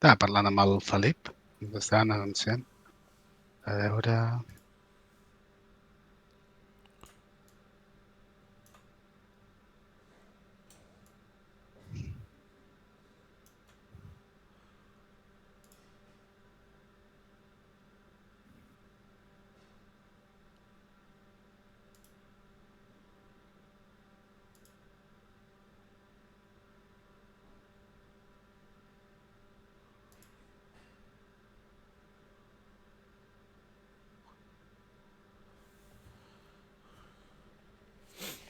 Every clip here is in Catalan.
Estava parlant amb el Felip, ens estaven anunciant. A veure...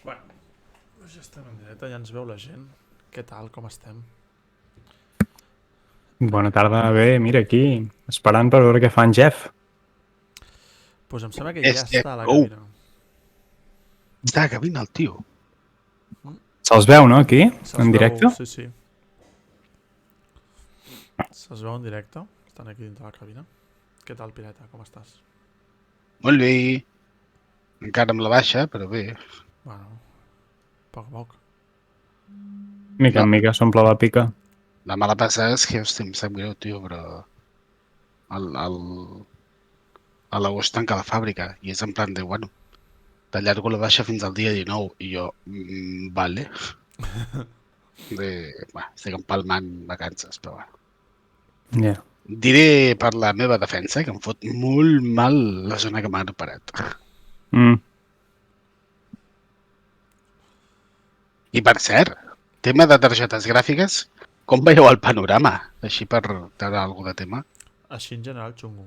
Bueno, doncs ja estem en directe, ja ens veu la gent. Què tal, com estem? Bona tarda, bé, mira aquí, esperant per veure què fa en Jeff. Pues em sembla que És ja Jeff. està a la Oh, cabina. està a cabina el tio. Se'ls veu, no, aquí, Se'ls en veu, directe? sí, sí. Se'ls veu en directe, estan aquí dintre la cabina. Què tal, Pireta, com estàs? Molt bé. Encara amb la baixa, però bé. Bueno, a poc a poc. Mica en mica s'omple la pica. La mala passada és que, hòstia, em sap greu, tio, però... A l'agost tanca la fàbrica i és en plan de, bueno, t'allargo la baixa fins al dia 19 i jo, vale. Estic empalmant vacances, però bueno. Ja. Diré per la meva defensa que em fot molt mal la zona que m'han operat. I per cert, tema de targetes gràfiques, com veieu el panorama? Així per treure alguna de tema. Així en general, xungo.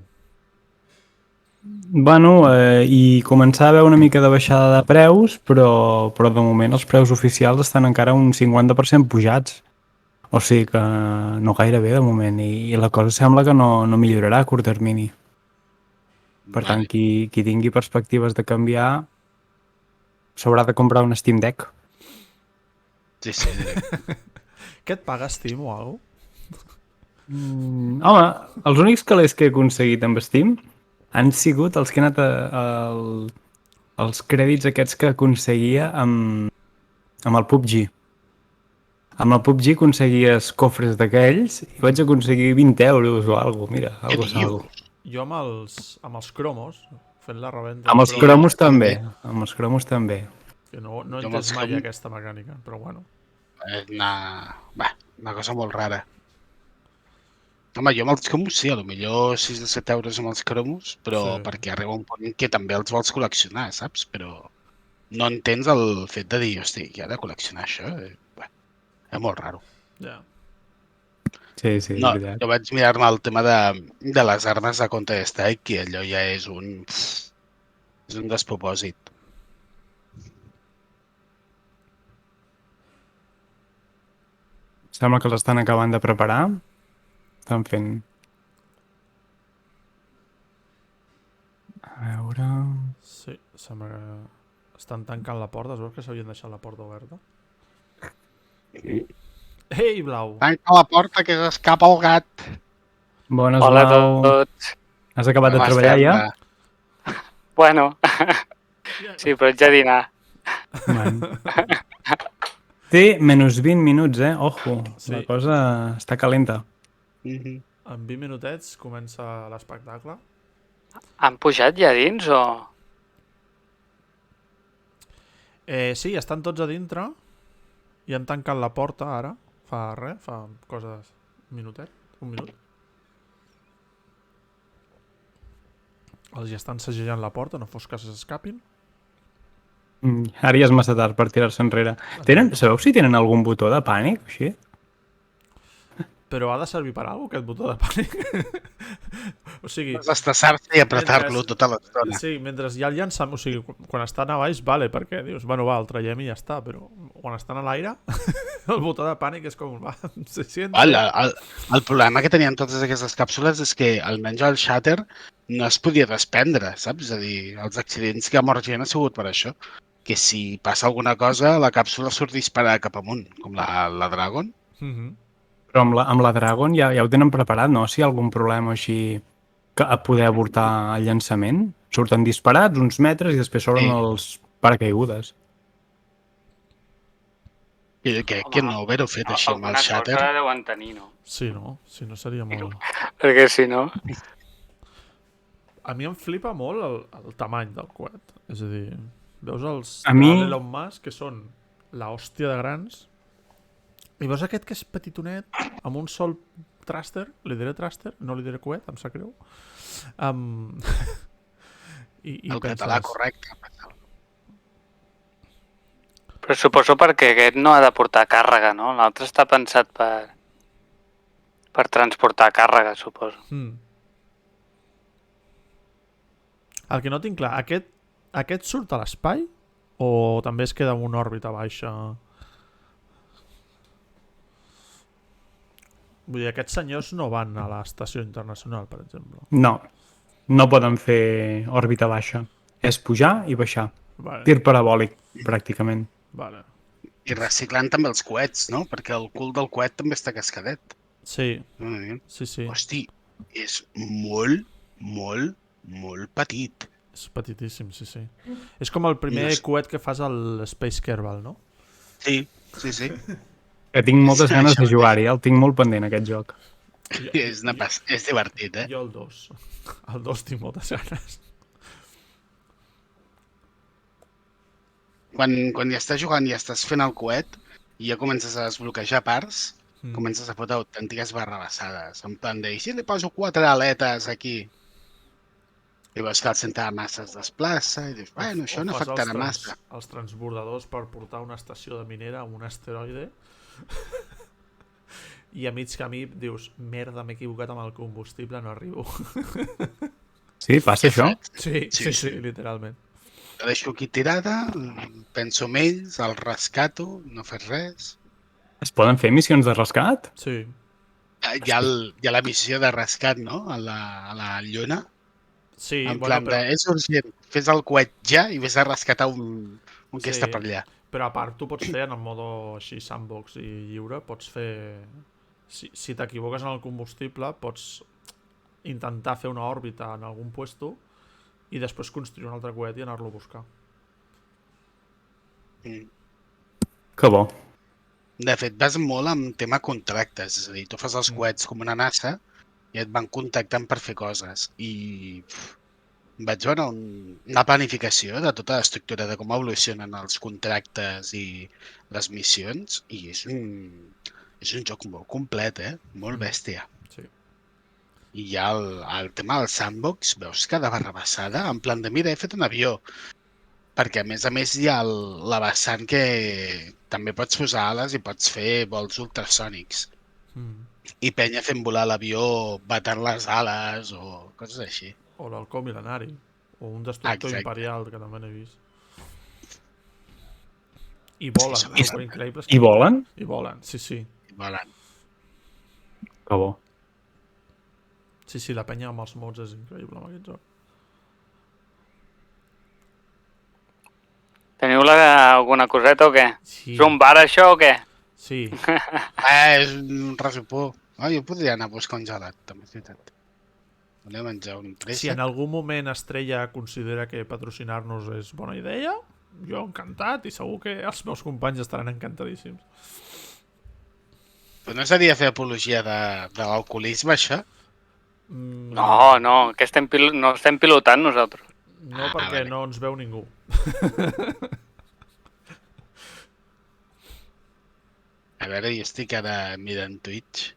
Bueno, i començar a haver una mica de baixada de preus, però de moment els preus oficials estan encara un 50% pujats. O sigui que no gaire bé de moment, i la cosa sembla que no millorarà a curt termini. Per tant, Vale. qui tingui perspectives de canviar s'haurà de comprar un Steam Deck. Sí, directe. Què et paga Steam o alguna cosa? Home, els únics calés que he aconseguit amb Steam han sigut els que he anat els crèdits aquests que aconseguia amb el PUBG. Amb el PUBG aconseguies cofres d'aquells i vaig aconseguir 20 euros o alguna cosa, mira, Què algo és algo. dius? Jo amb els cromos, fent la revenda Amb dels els Sí, cromos també, també. amb els cromos també. que no he Jo amb entès els mai cromos aquesta mecànica, però bueno. és una cosa molt rara. Home, jo amb els cromos sí, potser 6 o 7 euros amb els cromos, però Sí, perquè arriba un punt que també els vols col·leccionar, saps? Però no entens el fet de dir, hosti, que ha de col·leccionar això? És molt raro. ja. Sí, és No, veritat. jo vaig mirar-me el tema de les armes de Counter-Strike i allò ja és un despropòsit. Sembla que l'estan acabant de preparar. Estan fent... A veure... Sí, sembla que estan tancant la porta. Es veu que s'havien deixat la porta oberta. Ei, Blau! Tanca la porta que s'escapa el gat. Bones, Hola a Blau. tots. Has acabat de Com treballar estem? ja? Bueno, sí, però haig de dinar. Bueno. Té menys 20 minuts, Ojo, Sí. la cosa està calenta. En 20 minutets comença l'espectacle. Han pujat ja dins o...? Sí, estan tots a dintre i han tancat la porta ara. Fa coses... un minut. Els hi estan segellant la porta, no fos que s'escapin. Ara ja és massa tard per tirar-se enrere. Sabeu si tenen algun botó de pànic, així? Però ha de servir per alguna cosa, aquest botó de pànic? O sigui... Desestressar-se i apretar-lo tota l'estona. Sí, mentre hi ha el llançament, o sigui, quan estan a baix, vale, perquè dius, bueno, va, el traiem i ja està, però quan estan a l'aire, el botó de pànic és com, va, se siente. El problema que tenien totes aquestes càpsules és que almenys el Shatter no es podia desprendre, saps? És a dir, els accidents que ha mort gent ha sigut per això. Que si passa alguna cosa, la càpsula surt disparada cap amunt, com la Dragon. Però amb la Dragon ja ho tenen preparat, no? Si hi ha algun problema així que a poder avortar el llançament, surten disparats uns metres i després s'obren els paracaigudes. I crec que no haver-ho fet així amb el Alguna Shatter. cosa deuen tenir, no? Sí, no? Si no seria molt... Perquè si no... A mi em flipa molt el tamany del coet. És a dir, veus els A mi- de l'Elon Musk, que són la hòstia de grans, i veus aquest que és petitonet, amb un sol thruster, li diré thruster, no li diré coet, em sap greu. I El penses, català correcte. Però suposo perquè aquest no ha de portar càrrega, no? L'altre està pensat per transportar càrrega, suposo. El que no tinc clar, aquest surt a l'espai o també es queda en una òrbita baixa? Vull dir, aquests senyors no van a l'estació internacional, per exemple. No poden fer òrbita baixa. És pujar i baixar. Vale, Tir parabòlic, pràcticament. vale. I reciclant també els coets, no? Perquè el cul del coet també està cascadet. Sí, Mm. sí. Hosti, és molt, molt, molt petit. És petitíssim, sí. És com el primer No sé. coet que fas al Space Kerbal, no? Sí. Que tinc moltes Sí, ganes això de jugar-hi, el tinc molt pendent, aquest joc. És divertit, eh? Jo el 2. El 2 tinc moltes ganes. Quan ja estàs jugant i estàs fent el coet i ja comences a desbloquejar parts, comences a fotre autèntiques barrabassades. En plan de, i si li poso 4 aletes aquí? I veus que el centre de massa es desplaça i dius, bueno, això no fas afectarà massa. els transbordadors per portar una estació de minera a un asteroide i a mig camí dius, merda, m'he equivocat amb el combustible, no arribo. Sí, passa això? Sí, literalment. La deixo aquí tirada, penso en ells, el rescato, no fes res. Es poden fer missions de rescat? Sí. Hi ha la missió de rescat, no? A la Lluna. Sí, En bueno, plan però, de, és urgent, fes el coet ja i vés a rescatar un que Sí. està per allà. però a part tu pots fer en el modo així sandbox i lliure, pots fer... Si t'equivoques en el combustible, pots intentar fer una òrbita en algun puesto i després construir un altre coet i anar-lo a buscar. Mm. Que bo. De fet, vas molt amb tema contractes, és a dir, tu fas els coets com una NASA i et van contactant per fer coses. I vaig veure una planificació de tota l'estructura de com evolucionen els contractes i les missions i és un joc molt complet, molt bèstia. Sí. I hi ha el tema del sandbox, veus cada barrabassada, en plan de, mira, he fet un avió. Perquè, a més, hi ha la vessant que també pots posar ales i pots fer vols ultrasònics. I penya fent volar l'avió batant les ales o coses així. O l'halcó mil·lenari. O un destructor Exacte. imperial, que també n'he vist. I volen, Sí, el que increïble és I volen? I volen, sí. Volen. Que bo. Sí, la penya amb els mods és increïble amb aquest joc. Teniu alguna coseta o què? Sí. És un bar això o què? Sí. És un resopó. Jo podria anar a buscar un gelat, també és veritat. Anem a menjar un préssec. Si en algun moment Estrella considera que patrocinar-nos és bona idea, jo encantat i segur que els meus companys estaran encantadíssims. Però no seria fer apologia de l'alcoholisme, això? No, que no estem pilotant nosaltres. No, perquè vale. no ens veu ningú. A veure, jo estic ara mirant Twitch.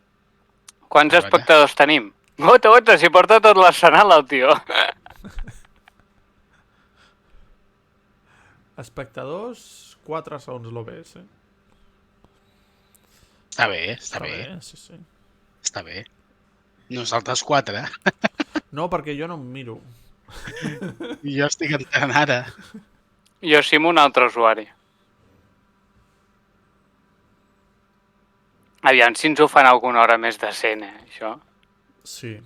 Quants A veure. espectadors tenim? Gota, s'hi porta tot l'arsenal, el tio. Espectadors, 4 segons l'OBS. Està bé. Sí. Està bé. Nosaltres 4, No, perquè jo no em miro. I jo estic entrant ara. Jo sí amb un altre usuari. Aviam si ens ho fan alguna hora més decent, això. Sí.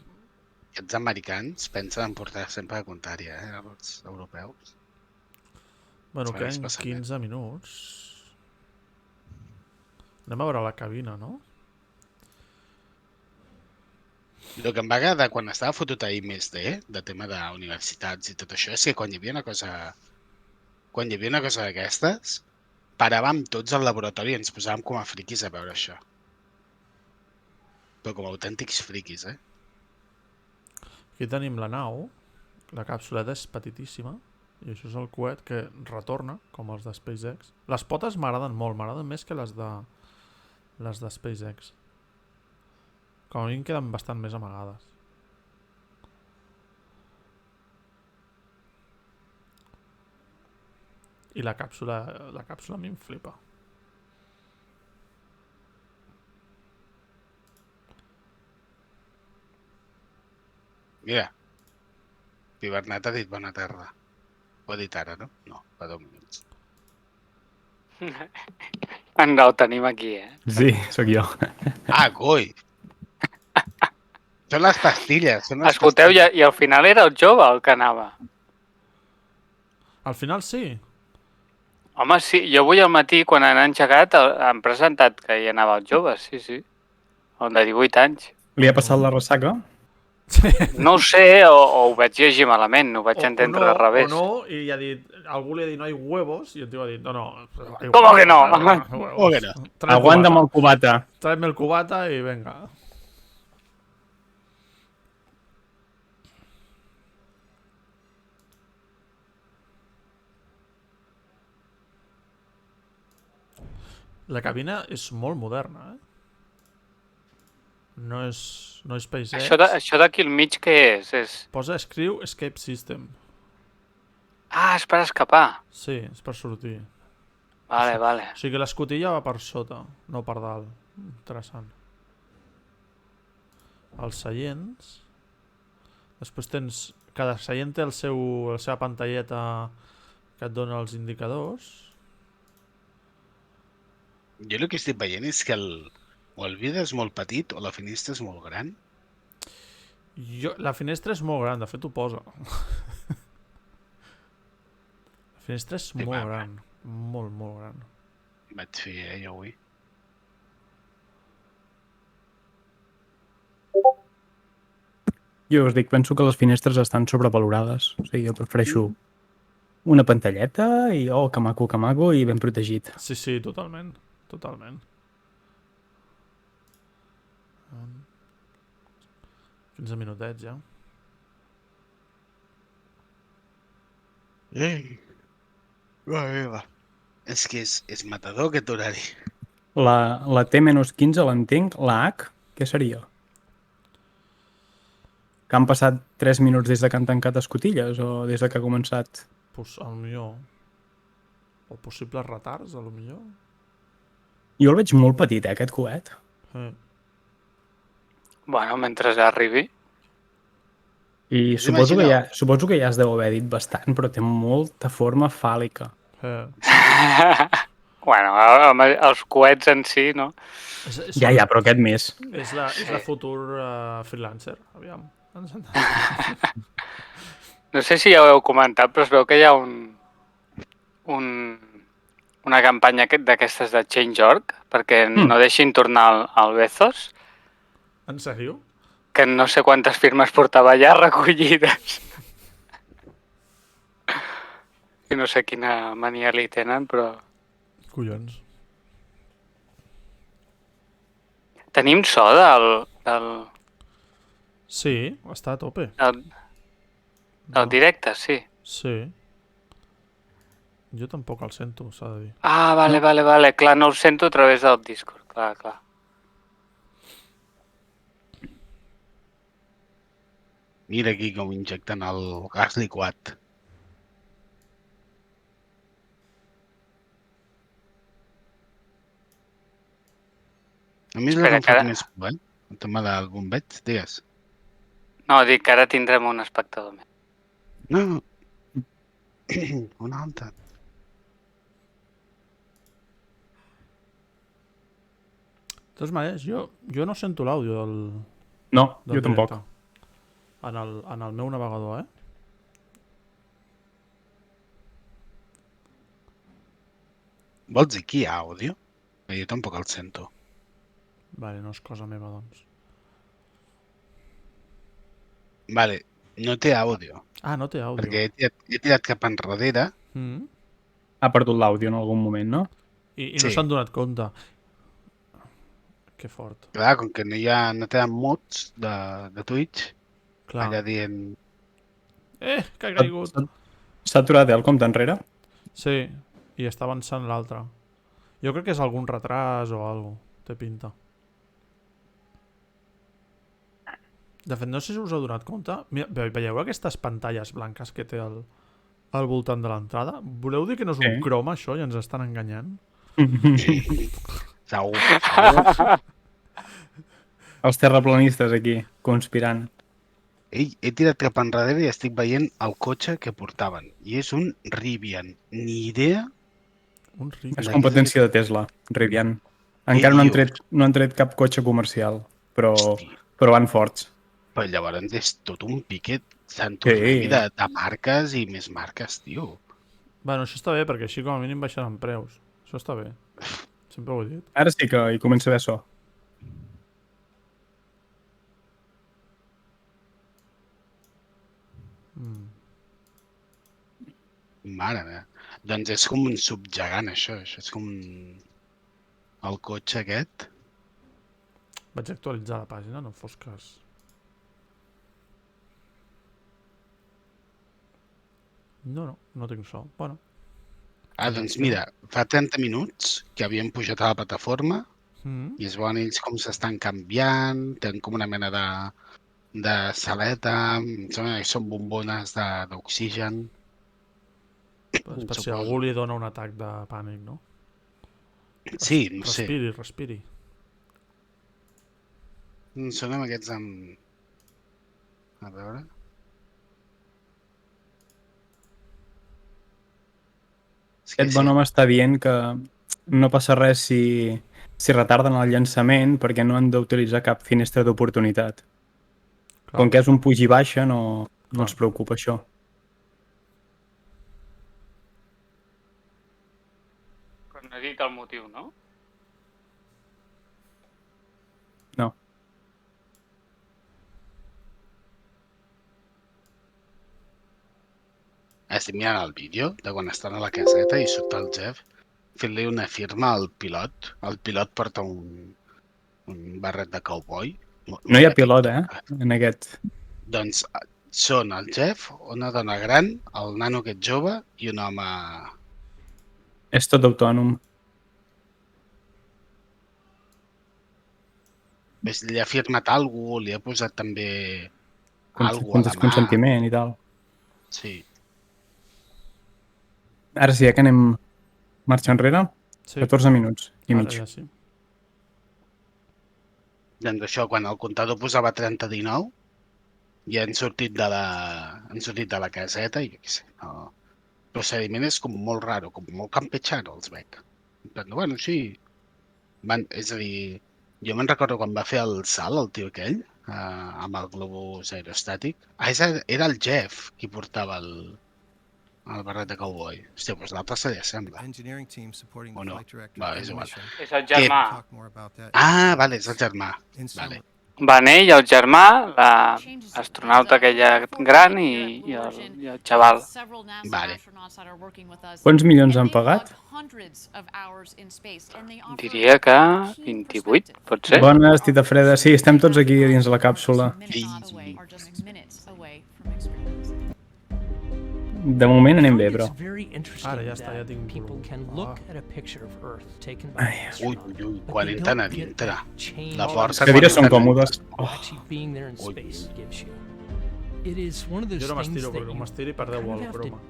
Aquests americans pensen en portar sempre a contrària, els europeus. Bueno, S'ha queden vist passar, 15 minuts. Anem a veure la cabina, no? El que em va agradar quan estava fotut a I+D, de tema d'universitats i tot això, és que quan hi havia una cosa d'aquestes, paràvem tots al laboratori i ens posàvem com a friquis a veure això. Però com a autèntics friquis, eh? Aquí tenim la nau. La capsuleta és petitíssima. I això és el coet que retorna, com els de SpaceX. Les potes m'agraden molt, m'agraden més que les de SpaceX. Com a mínim queden bastant més amagades. I la càpsula a mi em flipa. Mira, Pibernat ha dit bona tarda. Ho ha dit ara, no? No, fa 2 minuts. No, ho tenim aquí, eh? Sí, sóc jo. Ah, coi! Són les pastilles. Escolteu, i al final era el jove el que anava. Al final sí. Home, sí, jo avui al matí, quan han engegat, han presentat que hi anava el jove, sí. El de 18 anys. Li ha passat la ressaca? No ho sé, o ho vaig llegir malament, ho vaig entendre al revés. O no, i ha dit, algú li ha dit no hay huevos, i el tio ha dit, no. ¿Cómo que no? ¿Cómo que no? Aguanta'm el cubata. Tráeme el cubata i venga. La cabina és molt moderna, eh? No és SpaceX. Això d'aquí al mig què és? Posa escriu Escape System. Ah, és per escapar. Sí, és per sortir. Vale. O sigui que l'escotilla va per sota, no per dalt. Interessant. Els seients. Després tens... Cada seient té la seva pantalleta que et dona els indicadors. Jo el que estic veient és que o el vidre és molt petit o la finestra és molt gran. La finestra és molt gran, de fet ho posa. La finestra és molt gran. Molt gran. Vaig fer, jo avui. Jo us dic, penso que les finestres estan sobrevalorades. O sigui, jo prefereixo una pantalleta i que maco, i ben protegit. Sí, totalment. 15 minutets ja. Va. És que és matador aquest horari. La T-15 l'entenc, la H, què seria? Que han passat 3 minuts des de que han tancat escotilles o des de que ha començat? Pues, al millor. O possibles retards, a lo millor. Jo el veig molt petit, aquest coet. Bueno, mentre arribi. I suposo que ja es deu haver dit bastant, però té molta forma fàl·lica. Bueno, els coets en si, no? Ja, però aquest més. És la futur freelancer, aviam. No sé si ja ho heu comentat, però es veu que hi ha una campanya d'aquestes de Change.org perquè no deixin tornar al Bezos. En sèrio? Que no sé quantes firmes portava allà recollides. I no sé quina mania li tenen, però... Collons. Tenim so del... Sí, està a tope. Del directe, sí. Sí. Jo tampoc el sento, s'ha de dir. Ah, vale. Clar, no el sento a través del Discord. Clar. Mira aquí com injecten el gas liquat. A mi és el que em fa més por, el tema del bombeig, digues. No, dic que ara tindrem un espectador més. No, un altre. De totes maneres, jo no sento l'àudio del... No, jo tampoc. En el meu navegador, Vols dir que hi ha àudio? Jo tampoc el sento. Vale, no és cosa meva, doncs. Vale, no té àudio. Ah, no té àudio. Perquè he tirat cap enrere. Ha perdut l'àudio en algun moment, no? I no Sí. s'han donat compte. Que fort. Clar, com que no tenen mods de Twitch, Clar. allà dient... Que ha caigut. S'ha aturat el compte enrere? Sí, i està avançant l'altre. Jo crec que és algun retras o algo. Té pinta. De fet, no sé si us heu donat compte. Mira, veieu aquestes pantalles blanques que té al voltant de l'entrada? Voleu dir que no és un Sí. croma, això, i ens estan enganyant? Segur. Els terraplanistes aquí, conspirant. Ei, he tirat cap enrere i estic veient el cotxe que portaven. I és un Rivian. Ni idea. Un ric. És competència de Tesla, Rivian. Encara no han tret cap cotxe comercial, però Hosti, van forts. però llavors és tot un piquet Sant Sí. Tornem de marques i més marques, tio. Bueno, això està bé, perquè així com a mínim baixaran preus. Això està bé. Sempre ho he dit. Ara sí que hi comença a haver so. Mare meva. Doncs és com un subgegant, això. Això és com el cotxe aquest. Vaig actualitzar la pàgina, no fos cas. No tinc so. Bueno, Doncs mira, fa 30 minuts que havien pujat a la plataforma i es veuen ells com s'estan canviant, tenen com una mena de saleta, em sembla que són bombones d'oxigen. per si algú li dona un atac de pànic, no? Sí, no sé. Respiri. Són amb aquests amb... A veure... Aquest bon home està dient que no passa res si retarden el llançament perquè no han d'utilitzar cap finestra d'oportunitat. Com que és un puig i baixa, no els preocupa això. Però no he dit el motiu, no? No. Estic mirant el vídeo de quan estan a la caseta i surt el Jeff fent-li una firma al pilot. El pilot porta un barret de cowboy. No hi ha pilot, en aquest. Doncs són el Jeff, una dona gran, el nano aquest jove i un home... És tot autònom. Li ha firmat alguna cosa, li ha posat també alguna a la mà. Consentiment i tal. Sí. Ara sí, que anem marxa enrere? Sí. 14 minuts i mig. Ara ja sí. Doncs això, quan el comptador posava 30-19, ja han sortit de la caseta i jo què sé, no... El procediment és com molt raro, com molt campechano, els veig. Però, bueno, sí. És a dir, jo me'n recordo quan va fer el salt, el tio aquell, amb el globus aerostàtic. Era el Jeff qui portava el barret de cowboy. Hòstia, doncs l'altre se li assembla. O no? Va, és igual. És el germà. Vale, és el germà. Vale. Van ell, el germà, l'astronauta aquella gran i el xaval. Vale. Quants milions han pagat? Diria que 28, pot ser? Bones, Tita Freda. Sí, estem tots aquí dins la càpsula. De moment anem bé, però... Ara ja està, ja tinc volum. Ui, quan entren a dintre. La força... Les cadires són còmodes. Jo no m'estiro, perquè com m'estiri perdeu el croma.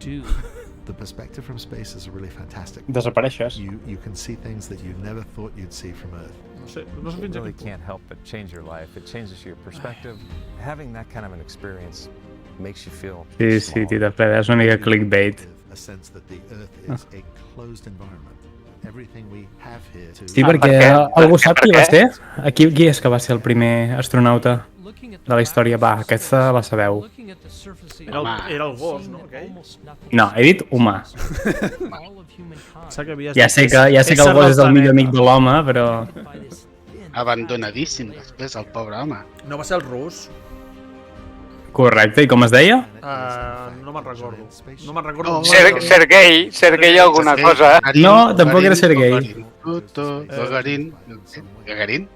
The perspective from space is really fantastic. Desapareixes. You can see things that you never thought you'd see from Earth. No sé It fins a really quin punt. can't help but change your life. It changes your perspective. Having that kind of an experience makes you feel Sí, small. Tita Freda, és una mica clickbait. A sense that the Earth is a closed environment. Everything we have here to... Sí, perquè algú sap qui va ser? Qui és que va ser el primer astronauta de la història? Va, aquesta la sabeu. Era el gos, no, aquell? No, he dit humà. Ja sé que el gos és el millor amic de l'home, però... Abandonadíssim després, el pobre home. No va ser el rus? Correcte, i com es deia? No no me'n recordo. No me'n recordo. No, Sergei alguna cosa, eh? Gagarin, No, tampoc era Sergei. Gagarin. Gagarin?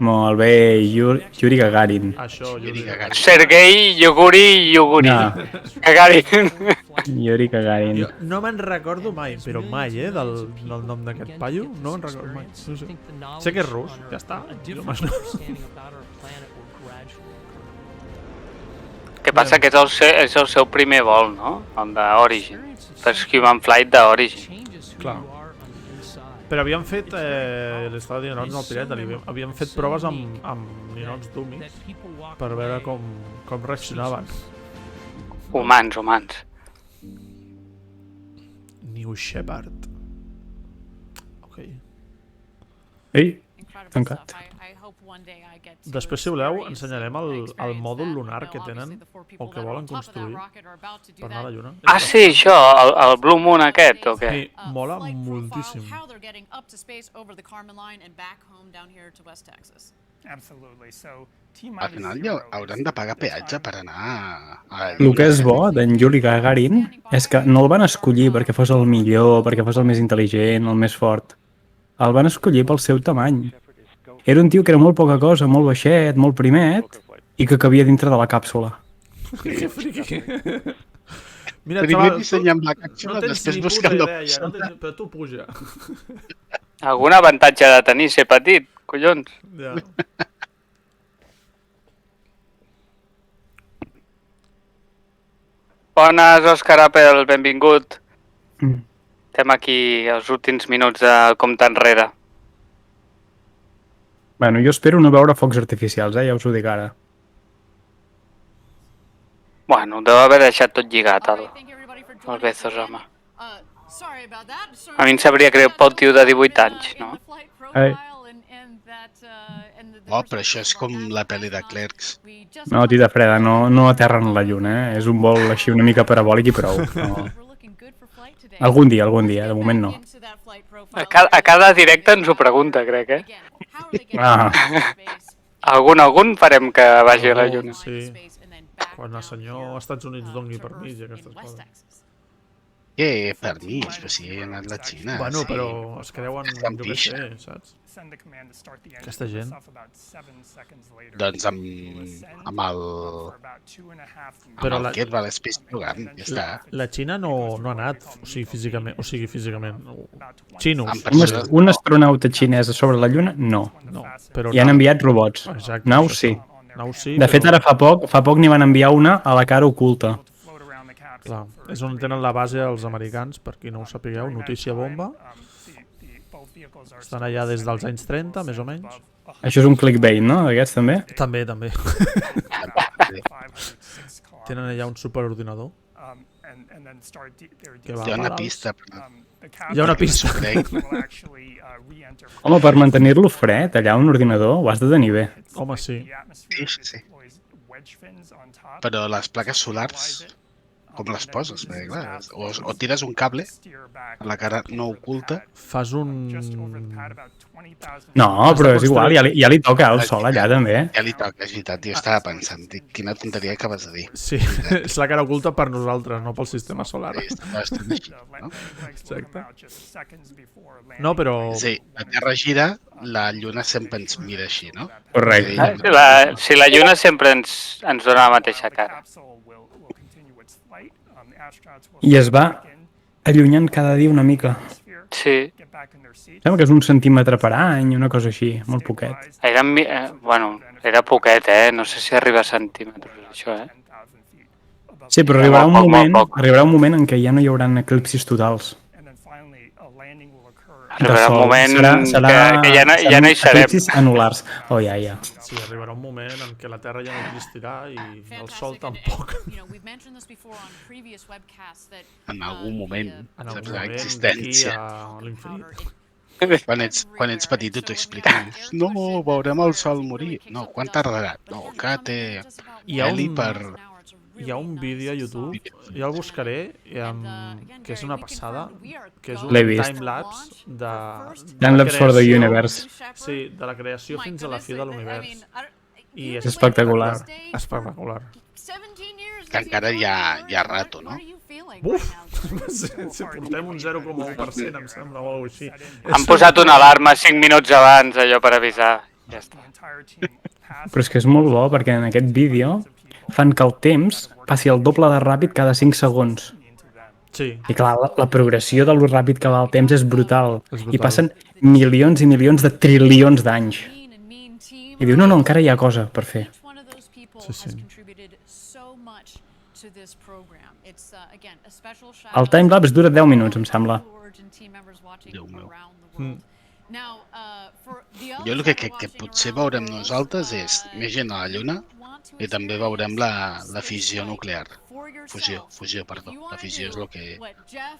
Molt bé, Yuri Gagarin. Això, Yuri Gagarin. Sergei Yuguri. No, Gagarin. Yuri Gagarin. Jo no me'n recordo mai, però mai, del nom d'aquest paio. No me'n recordo mai. No sé. Sé que és rus, ja està. Jo més no. Que passa que és el seu primer vol, no? El d'Origin. First Human Flight d'Origin. Clar. Però havíem fet, l'estava dient abans al Pireta, havíem fet proves amb ninots dummies per veure com reaccionaven. Humans. New Shepard. Ok. Ei, tancat. Després, si voleu, ensenyarem el mòdul lunar que tenen o que volen construir per anar a la Lluna. Ah, sí, això, el Blue Moon aquest, o què? Sí, mola moltíssim. Al final ja hauran de pagar peatge per anar a... El que és bo d'en Yuri Gagarin és que no el van escollir perquè fos el millor, perquè fos el més intel·ligent, el més fort. El van escollir pel seu tamany. Era un tio que era molt poca cosa, molt baixet, molt primet, i que cabia dintre de la càpsula. Que friqui. Mira, Primer xaval, dissenyem la no càpsula, tens després ni puta buscant la idea, persona. però tu puja. Algun avantatge de tenir ser petit, collons. Ja. Bones, Òscar Apple, benvingut. Mm. Estem aquí als últims minuts del compte enrere. Bueno, jo espero no veure focs artificials, ja us ho dic ara. Bueno, deu haver deixat tot lligat, el Bezos, home. A mi em sabria greu pel tio de 18 anys, no? Oh, però això és com la pel·li de Clerks. No, tita freda, no aterren la lluna, eh? És un vol així una mica parabòlic i prou. No. Algun dia, de moment no. A cada directe ens ho pregunta, crec, eh? Ah. Algun farem que vagi a la lluna. Sí. Quan el senyor Estats Units dongui permís i aquestes coses. Què permís? Però si he anat a la Xina. Bueno, sí. però es creuen, jo què sé, saps? Aquesta gent. Doncs amb el... Però amb el que et va l'Space Program, ja està. La Xina no ha anat, o sigui, físicament. Xinos. Amb persones... Un astronauta xinès a sobre la lluna, no. No, però I han enviat robots. Exacte, Naus, això. sí. Naus sí, De fet, ara fa poc n'hi van enviar una a la cara oculta. Clar, és on tenen la base els americans, per qui no ho sapigueu, notícia bomba. Estan allà des dels anys 30, més o menys. Això és un clickbait, no? D'aquests també? També. Tenen allà un superordinador. Que va Hi ha una parar pista. Hi ha una pista. Home, per mantenir-lo fred, allà un ordinador, ho has de tenir bé. Home, sí. Sí. Però les plaques solars, com les poses? Perquè, clar, o tires un cable a la cara no oculta. Fas un... No, però és igual, ja li toca al sol allà també. Ja li toca, és veritat, jo estava pensant, dic, quina tonteria acabes de dir. Sí, és la cara oculta per nosaltres, no pel sistema solar. Sí, estava estant així, no? Exacte. No, però... Sí, la Terra gira, la Lluna sempre ens mira així, no? Correcte. Si la lluna sempre ens dona la mateixa cara. I es va allunyant cada dia una mica. Sí. Sembla que és un centímetre per any, una cosa així, molt poquet. Era poquet, No sé si arriba a centímetres, això, Sí, però arribarà un moment en què ja no hi haurà eclipsis totals. Arribarà un moment que ja no hi serem. Eclipsis anulars. Oh, ja. Sí, arribarà un moment en què la Terra ja no existirà i el Sol tampoc. En algun moment, En algun saps, moment, d'aquí l'existència. a l'infinit. Quan ets petit t'ho expliquen. No, veurem el sol morir. No, quan tardarà? No, que té Hi ha heli un- per... Hi ha un vídeo a YouTube, ja el buscaré, que és una passada, que és un L'he vist. timelapse de... Timelapse for the Universe. Sí, de la creació fins a la fi de l'univers. I És espectacular. Espectacular. que encara hi ha rato, no? Uf! Si portem un 0,1%, em sembla, o alguna cosa així. Han posat una alarma 5 minuts abans, allò per avisar. Ja està. Però és que és molt bo, perquè en aquest vídeo fan que el temps passi el doble de ràpid cada 5 segons. Sí, I clar, la progressió de lo ràpid que va el temps és brutal. És brutal. I passen milions i milions de trilions d'anys. I diu, no, encara hi ha cosa per fer. Sí, sí. El timelapse dura 10 minuts, em sembla. Déu meu. Jo el que crec que potser veurem nosaltres és més gent a la Lluna I també veurem la fissió nuclear. Fusió, perdó. La fissió és el que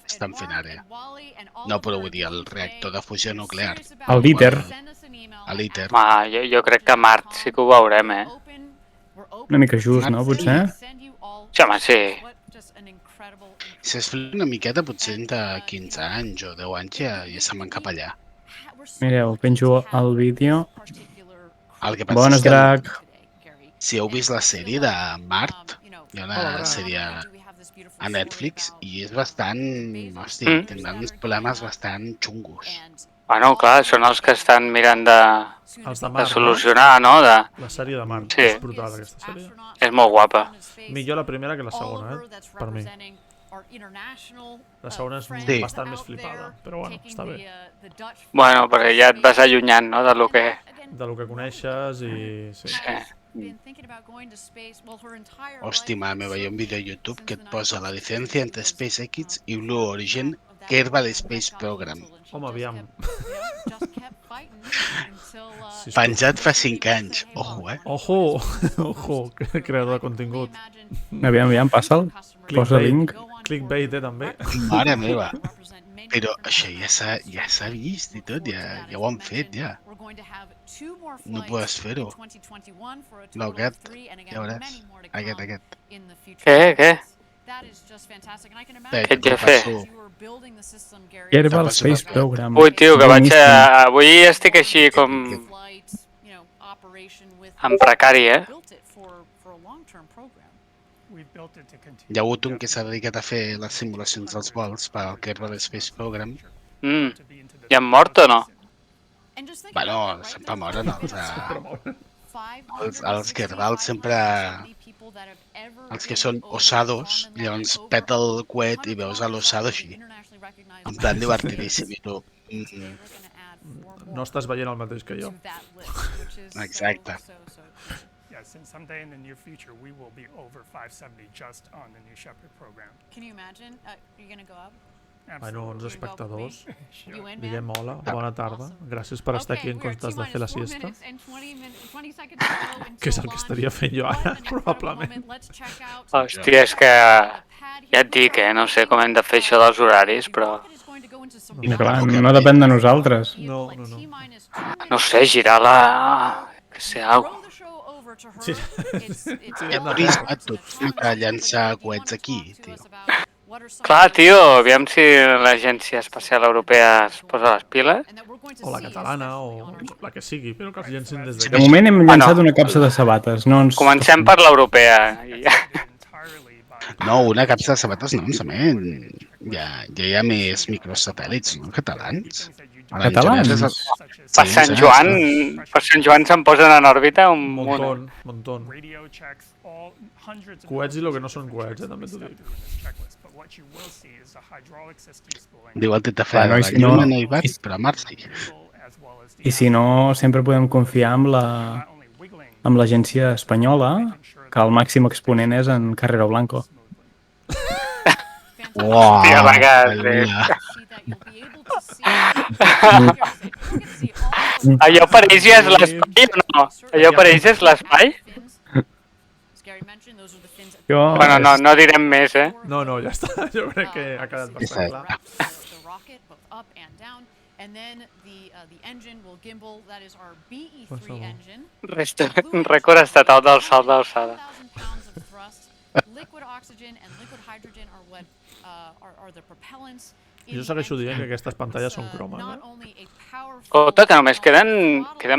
estan fent ara. No, però vull dir, el reactor de fusió nuclear. El ITER. A l'ITER. Home, jo crec que a Mart sí que ho veurem, eh? Una mica just, no, potser? Sí, home, sí. Si es flipa una miqueta, potser entre 15 anys o 10 anys ja se'n van cap allà. Mireu, penjo el vídeo. El que passa Bones, és que Drac. si heu vist la sèrie de Mart, hi ha una sèrie a Netflix i és bastant... Hòstia, tindran uns problemes bastant xungos. Bueno, clar, són els que estan mirant Els de de Mart, solucionar, no? La sèrie de Mart. Sí. És brutal, aquesta sèrie. És molt guapa. Millor la primera que la segona, per mi. La segona és Sí. bastant més flipada, però bueno, està bé. Bueno, perquè ja et vas allunyant, no?, de lo que... De lo que coneixes i... Sí. Hòstia, mare meva, hi ha un vídeo a YouTube que et posa la diferència entre SpaceX i Blue Origin, Kerbal Space Program. Home, aviam. Penjat fa 5 anys. Ojo, eh? Ojo! Ojo, creador de contingut. Aviam, passa'l. Posa link. Clickbait, també. Mare meva. Però això ja s'ha vist i tot, ja ho han fet, ja. No podes fer-ho. No, aquest, ja veuràs. Aquest. Què? Què et ja fer? Kerbal Space Program. Ui, tio, que vaig a... Avui estic així com... en precari, eh? Hi ha hagut un que s'ha dedicat a fer les simulacions dels vols per al Kerbal Space Program. I han mort o no? Bueno, sempre moren els Kerbal sempre... Els que són osados, llavors peta el coet i veus a l'osado així. En plan divertidíssim i tu... No estàs veient el mateix que jo. Exacte. Yes, and someday in the near future, we will be over 570 just on the New Shepard program. Can you imagine? You're gonna go up? Bueno, uns espectadors. You in, man? Diguem hola, bona tarda. Gràcies per estar aquí en comptes de fer la siesta. Que és el que estaria fent jo ara, probablement. Hòstia, és que... Ja et dic, no sé com hem de fer això dels horaris, però... Clar, no depèn de nosaltres. No. No sé, girar-la... Que sé, alguna cosa. Sí. Hem vist tots que llançar coets aquí, tio. Clar, tio, aviam si l'Agència Espacial Europea es posa les piles. O la catalana, o la que sigui, però que els llencin des De d'aquí. moment hem llançat una capsa de sabates. No ens... Comencem per l'europea. No, una capsa de sabates no, em sembla. Ja hi ha més microsatèl·lits, no? Catalans. Catalans? Per Sant Joan se'n posen en òrbita un munt. Montón. Coets i el que no són coets, també t'ho dic. Diu el Tita Freda, la Lluna no hi va, però a Mart sí. I si no, sempre podem confiar amb l'agència espanyola, que el màxim exponent és en Carrero Blanco. Uau! Hòstia, vaga, allò per ells ja és l'espai o no? Allò per ells és l'espai? Bueno, no direm més, eh? No, ja està. Jo crec que ha quedat bastant clar. Rècord estatal del salt d'alçada. Jo segueixo dient que aquestes pantalles són cromes, eh? Escolta, que només queden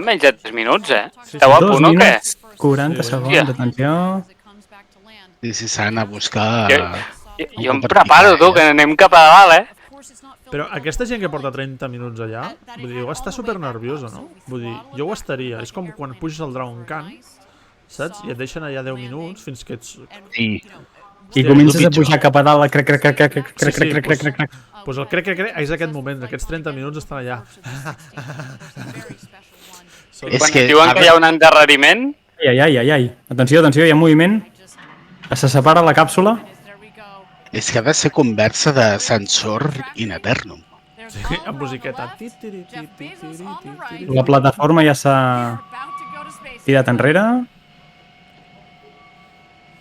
menys de 3 minuts, eh? Esteu a 2 punt o què? minuts, 40 segons, atenció. Sí, s'han a buscar... Jo em preparo, tu, que anem cap a dalt, eh? Però aquesta gent que porta 30 minuts allà, vull dir, està super nerviosa, no? Vull dir, jo ho estaria. És com quan puges al Dragon Khan, saps? I et deixen allà 10 minuts fins que ets... Sí. I comences a pujar cap a dalt, crec. Pues el crec és aquest moment, aquests 30 minuts estan allà. És Quan que... diuen que hi ha un endarreriment, Ai. Atenció, hi ha moviment. Se separa la càpsula. És que ha de ser conversa de sensor in eternum. Sí, amb musiqueta. La plataforma ja s'ha tirat enrere.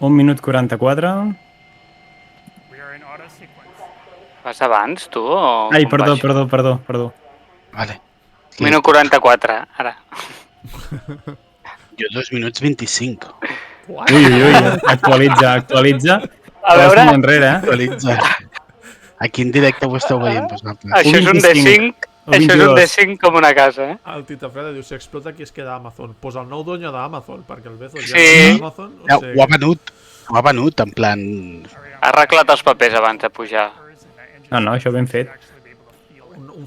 1 minut 44. We are in auto sequence. vas abans, tu? O Ai, com va això? perdó. Vale. Minut 44, ara. Jo 2 minuts 25. Ui, actualitza. A veure, Vas molt enrere, eh? Actualitza. Aquí en directe ho esteu veient, doncs, no? això és un 25. D5, això és un D5 com una casa, eh? El Tita Freda diu, si explota qui es queda a Amazon. Pues el nou dueño d'Amazon, perquè el Bezos ja Sí. està a Amazon. Ja, ho ha venut, en plan... Ha arreglat els papers abans de pujar. No, això ben fet.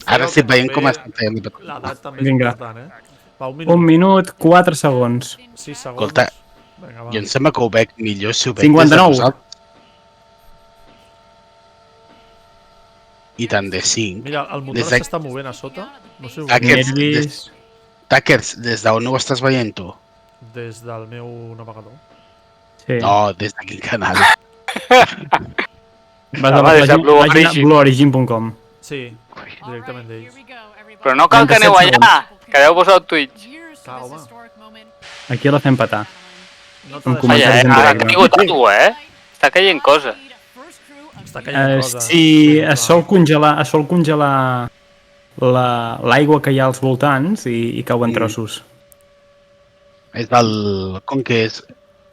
Ara estic veient com estan fent. L'edat també és Vinga. important, eh? Va, 1 minut 4 segons. 6 segons. Escolta, Vinga, va. jo em sembla que ho veig millor si ho veig 59. des de vosaltres. I tant de 5. Mira, el motor Des de- s'està movent a sota. No sé, Aquests- Nervis. Tuckers, des d'on ho estàs veient tu? des del meu navegador. Sí. No, des de quin canal? Vas a Home, la des de pàgina Blue Origin. blueorigin.com. Sí, directament d'ells. Però no cal que aneu 37 allà, quedeu-vos al Twitch. Clar, home. Aquí la fem petar. No Amb t'ha deixat... comentaris en Ha directe. caigut alguna cosa, eh? Està caient cosa. Està caient cosa. Si es sol congelar l'aigua que hi ha als voltants i cau en trossos. És el... Com que és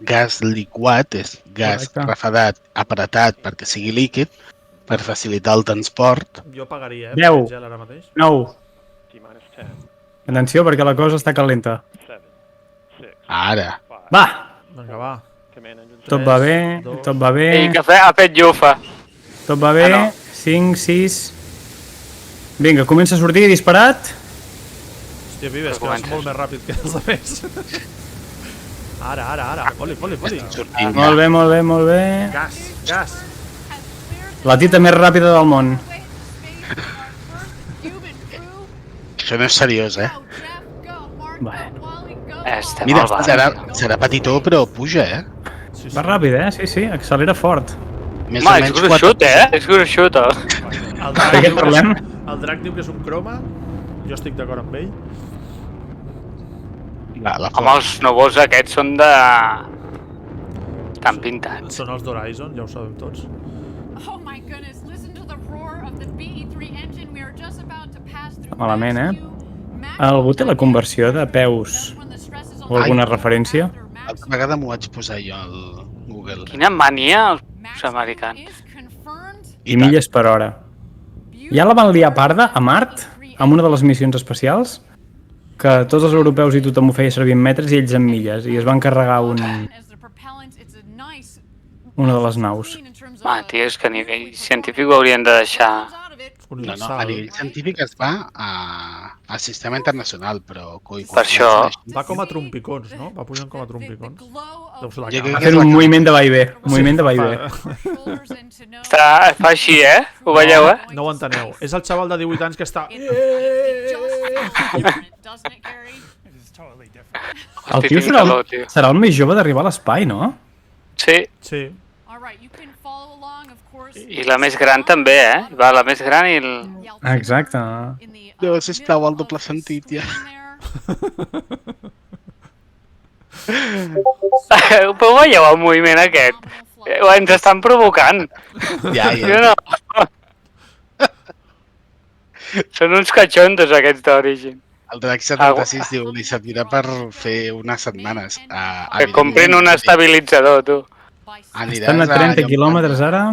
gas liquat, és gas Correcte. refredat, apretat perquè sigui líquid, per facilitar el transport. Jo pagaria, 10. Gel ara mateix. 9. Atenció, perquè la cosa està calenta. Ara. Va! Vinga, va. Tot va bé, tot va bé, I que ha fet llufa. tot va bé. Ah, no. 5, 6... Vinga, comença a sortir disparat. Hòstia, Vives, que vas comences. molt més ràpid que els altres. Ara. Foli. Sortint Molt bé. Gas. La tita més ràpida del món. Això no és seriós, eh? Estem Mira, al bar. serà petitó, però puja, eh? Sí. Va ràpid, eh? Sí, accelera fort. Més Home, és gruixut, eh? És gruixut. El Per què parlem? El drac diu que és un croma. Jo estic d'acord amb ell. La Home, els núvols aquests són de... Estan pintats. Són els d'Horizon, ja ho sabem tots. Oh my goodness, listen to the roar of the BE3 engine. We are just about to pass through Malament, eh? Max Algú té la conversió de peus when the stress is o alguna referència? L'altra vegada m'ho vaig posar jo al Google. Quina mania, els americans. is confirmed. I milles per hora. Ja la van liar parda a Mart, amb una de les missions especials, que tots els europeus i tothom ho feia servir en metres i ells en milles, i es van carregar As the propellant, it's a nice una de les naus. in terms of Home, tio, és que a nivell científic ho haurien de deixar... No, Universal. a nivell científic es va al sistema internacional, però... Per això. Va com a trompicons, no? Va pujant com a trompicons. Deu ser la Jo cama. crec Fent un moviment de va i ve, un moviment de va i ve. Fa així, eh? Ho veieu, eh? No ho enteneu. És el xaval de 18 anys que està... It is totally different. El tio Estic calor, tio. serà el més jove d'arribar a l'espai, no? Sí, Sí. i la més gran també, eh? Va, la més gran i el... Exacte. No, sisplau, el doble sentit, ja. Però veieu el moviment aquest? Ens estan provocant. Ja. Jo no. Són uns catxondos aquests d'Origin. El Drac 76 diu, li servirà per fer unes setmanes. Que comprin un estabilitzador, tu. Estan a 30 quilòmetres ara.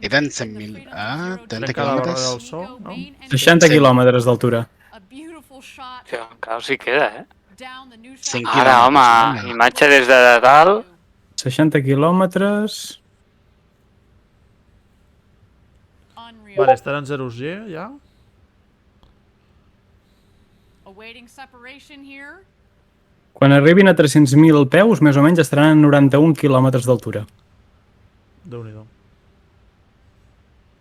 Eren 100.000... 30 Trenca la barrera quilòmetres? del so, no? 60 quilòmetres d'altura. Tio, encara els hi queda, eh? 100 Ara, home, imatge des de dalt. 60 quilòmetres... Vale, estan en 0G, ja. Awaiting separation here. Quan arribin a 300.000 peus, més o menys estaran a 91 quilòmetres d'altura. Déu-n'hi-do.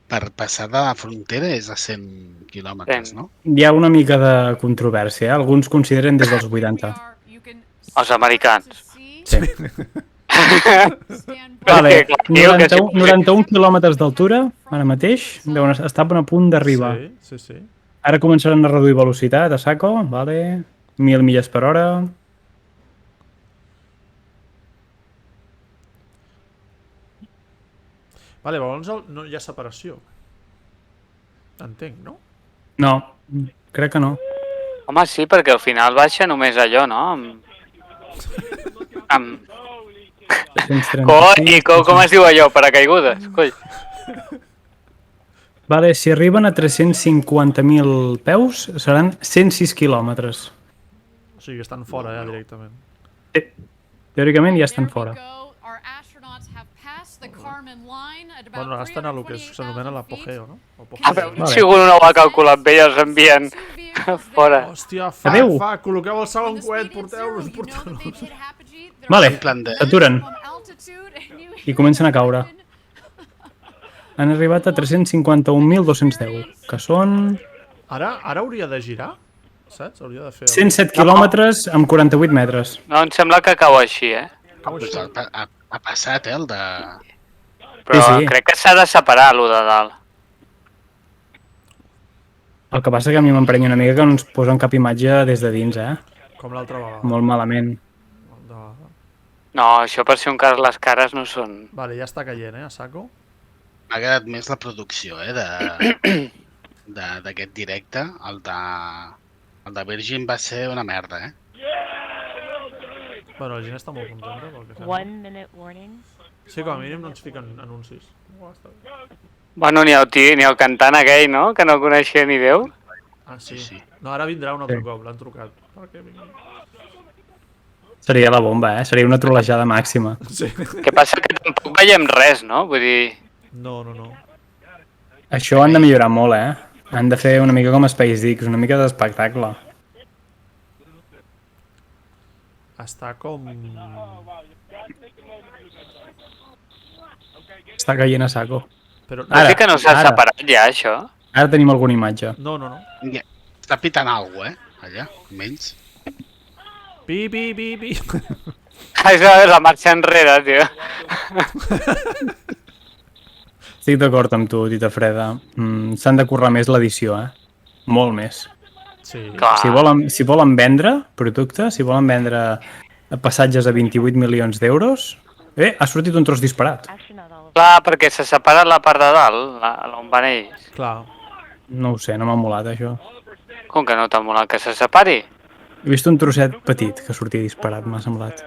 Per passar de la frontera és a 100 quilòmetres, no? Hi ha una mica de controvèrsia, alguns consideren des dels 80. Els americans. Sí. Vale, 91 quilòmetres d'altura, ara mateix, deuen estar a punt d'arribar. Sí. Ara començaran a reduir velocitat a saco, vale, 1.000 milles per hora. Vale, llavors no hi ha separació. Entenc, no? No, crec que no. Home, sí, perquè al final baixa només allò, no? Amb... Com es diu allò? Paracaigudes? Coll. Vale, si arriben a 350.000 peus, seran 106 quilòmetres. O sigui, estan fora, ja, directament. Sí. Teòricament ja estan fora. Bueno, ara estan a lo que s'anomena l'apogeo, no? A veure, si algú no ho ha calculat bé i els envien fora. Hòstia, Adéu. Col·loqueu el segon coet, porteu-los. Vale, s'aturen. I comencen a caure. Han arribat a 351.210, que són... Ara hauria de girar, saps? Hauria de fer... 107 quilòmetres amb 48 metres. No, em sembla que cau així, eh? Ha passat, el de... Però Sí. crec que s'ha de separar, lo de dalt. El que passa que a mi m'emprenya una mica que no ens posen cap imatge des de dins, Com l'altra vegada. Molt malament. No, això per si un cas les cares no són... Vale, ja està caient, a saco. M'ha agradat més la producció, d'aquest directe. El de Virgin va ser una merda, Bueno, la gent està molt contenta, pel que sembla. 1 minute warning. Sí, com a mínim no ens fiquen anuncis. Bueno, ni el cantant aquell, no? Que no coneixia ni Déu. Ah, sí. No, ara vindrà un altre cop, l'han trucat. Perquè vingui. Seria la bomba, Seria una trolejada màxima. Sí. Que passa que tampoc veiem res, no? Vull dir... No. Això ho han de millorar molt, Han de fer una mica com SpaceX, una mica d'espectacle. Està com... Està caient a saco. Però... Ara que no s'ha separat ja, això? Ara tenim alguna imatge. No. Està pitant alguna cosa, allà, almenys. Pi. És la marxa enrere, tio. Estic d'acord amb tu, Tita Freda. S'han de currar més l'edició, Molt més. Sí. Si volen vendre productes, si volen vendre passatges a 28 milions d'euros... ha sortit un tros disparat. Clar, perquè s'ha separat la part de dalt, on van ells. Clar. No ho sé, no m'ha molat, això. Com que no t'ha molat que se separi? He vist un trosset petit que sortia disparat, m'ha semblat.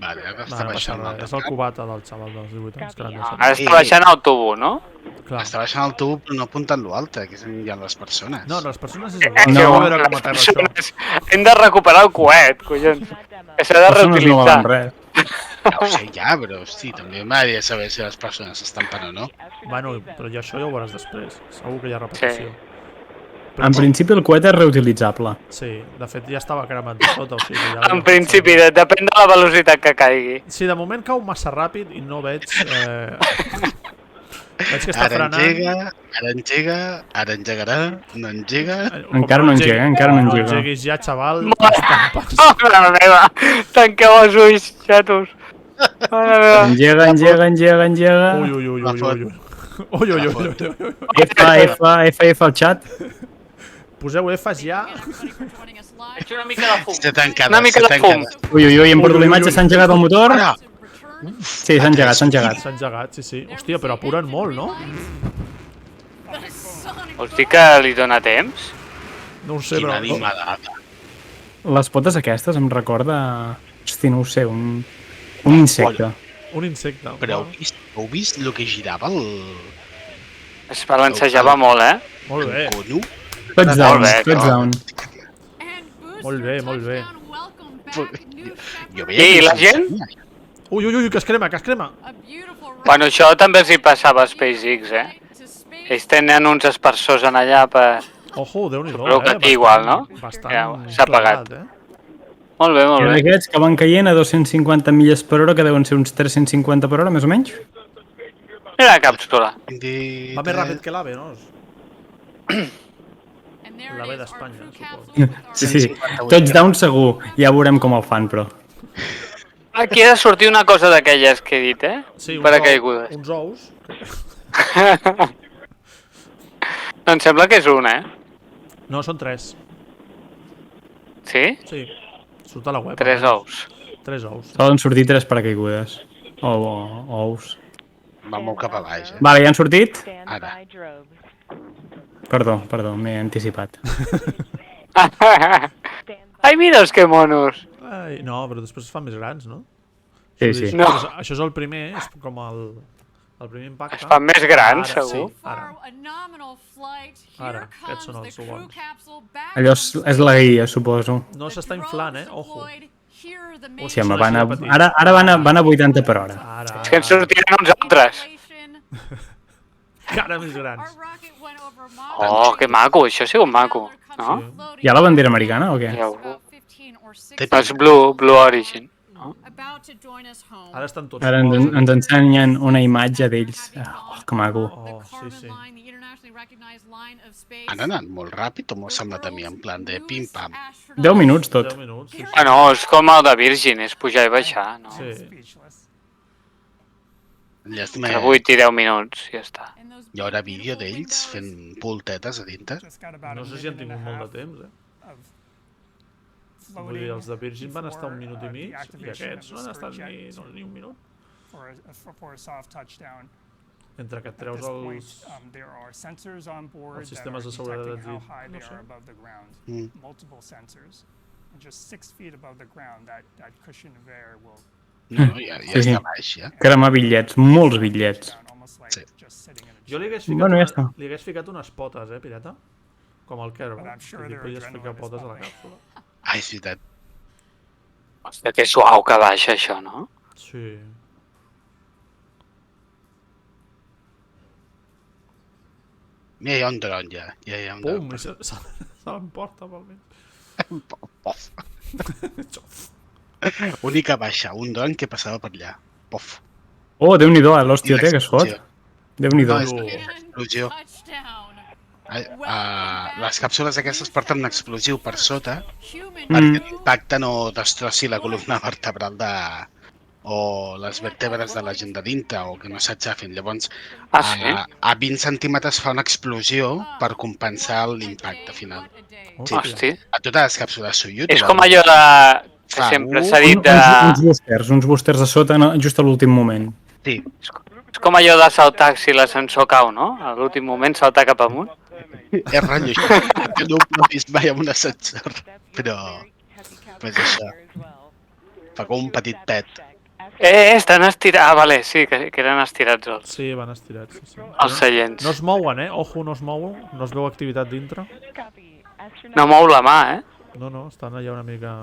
Vale, ara està baixant. És el cubata del xaval dels 18 anys que l'han deixat. Ara està baixant el tubo, no? Clar. Està baixant el tub, però no apuntant l'altre, que és on hi ha les persones. No, les persones és igual. No, a veure com aterra això. Hem de recuperar el coet, collons. Que s'ha de reutilitzar. Ja ho sé, però, hosti, també m'agradaria saber si les persones s'estampen o no. Bueno, però això ja ho veuràs després. Segur que hi ha repetició. En principi el coet és reutilitzable. Sí, de fet ja estava cremat de sota, o sigui... Ja en principi, depèn de la velocitat que caigui. Sí, de moment cau massa ràpid i no veig... Veig que està frenant. Ara engega, ara engegarà, no engega... Encara no engega. No engeguis ja, xaval. Mare meva, tanqueu els ulls, xatos. Engega. F al xat. Poseu Fs ja. Ets una mica de fum. Està tancada, Una mica de fum. Ui, hem perdut l'imatge, s'ha engegat el motor. Sí, s'ha engegat. S'ha engegat, sí. Hòstia, però apuren molt, no? Vols dir que li dona temps? No ho sé, però... Les potes aquestes em recorda... Hosti, no ho sé, un insecte. Un insecte. Però heu vist el que girava el... Es balancejava molt, Molt bé. Touchdown. Molt bé. Jo veia I que la se'n gent? sabia. Ui, que es crema, que es crema. Bueno, això també els hi passava a SpaceX, Ells tenen uns espersors en allà per... Ojo, Déu-n'hi-do, Suposo que aquí igual, no? Bastant Ja, s'ha apagat. clavat, Molt bé, I molt bé. d'aquests que van caient a 250 milles per hora, que deuen ser uns 350 per hora, més o menys? Mira la càpsula. Va més ràpid que l'AVE, no? L'AVE d'Espanya, suposo. Sí, touchdown segur. Ja veurem com el fan, però. Aquí ha de sortir una cosa d'aquelles que he dit, Sí, Per a caigudes. uns ous. Em sembla que és una, No, són 3. Sí? Sí. Surt a la web. 3 ous. 3 ous. Solen sortir 3 paracaigudes. O ous. Va molt cap a baix, Vale, ja han sortit? Ara. Perdó, m'he anticipat. Ai, mira que monos. Ai, no, però després es fan més grans, no? Sí. No. Això és el primer, és com el primer impacte. Es fan més grans, Ara, segur. Sí, ara. Ara, aquests són els segons. Allò és la guia, suposo. No s'està inflant, Ojo. Sí, home, ara van a 80 per hora. Ara. És que ens sortiran uns altres. Encara més grans. Oh, que maco, això ha sigut maco, no? Hi ha la bandera americana o què? Ja ho... És Blue Origin. Ara estan tots Ara ens ensenyen una imatge d'ells. Oh, que maco. Oh, sí. Han anat molt ràpid o m'ho ha semblat a mi, en plan de pim-pam? 10 minuts tot. 10 minuts, sí. Ah, no, és com el de Virgin, és pujar i baixar, no? Sí. Speechless. Llàstima, Entre 8 i 10 minuts, ja està. hi haurà vídeo d'ells fent voltetes a dintre. Just got about No a sé si han minute tingut and a molt half de temps, of Vull dir, els de Virgin van estar un before, minut i the mig i activation aquests of no the han estat Spirit ni, jet no, ni un minut. for a soft touchdown. Entre que et At treus this point, els... there are sensors on board els that sistemes are de seguretat detecting how i- high no they sé. are above the ground. Mm. Multiple sensors. And just 6 feet above the ground, that cushion of air will No, ja Sí. està baix, ja. Cremar bitllets, molts bitllets. down, almost like Sí. just sitting in a Jo li jet. hagués ficat, Bueno, ja està. li hagués ficat unes potes, pirata? Com el Kerber. But I'm sure Li their podies ficar adrenaline is potes a la pumping. càpsula. Ai, és veritat. Hòstia, que suau que baixa això, no? Sí. Mira, hi ha un dron ja. Ja hi ha un Pum! dron. I se l'emporta pel mig. Pof. Única baixa, un dron que passava per allà. Pof. Oh, Déu-n'hi-do, l'hòstiote que es fot. L'explosió. Déu-n'hi-do. No, és l'explosió. Les càpsules aquestes porten un explosiu per sota perquè l'impacte no destrossi la columna vertebral o les vèrtebres de la gent de dintre o que no s'aixafin. Llavors, Ah, sí? a 20 centímetres fa una explosió per compensar l'impacte final. Hosti. A totes les càpsules Soyuz. És com allò de... que Fa sempre un- s'ha dit de... Uns boosters a sota, no, just a l'últim moment. Sí, És com allò de saltar si l'ascensor cau, no? A l'últim moment saltar cap amunt. és rotllo això. Jo no ho he vist mai amb un ascensor, però pues això, fa com un petit pet. Estan estirats... Ah, vale, sí, que eren estirats Sí, van estirats. Sí, sí. els seients. No es mouen, Ojo, no es mouen. No es veu activitat dintre. No mou la mà, No, estan allà una mica...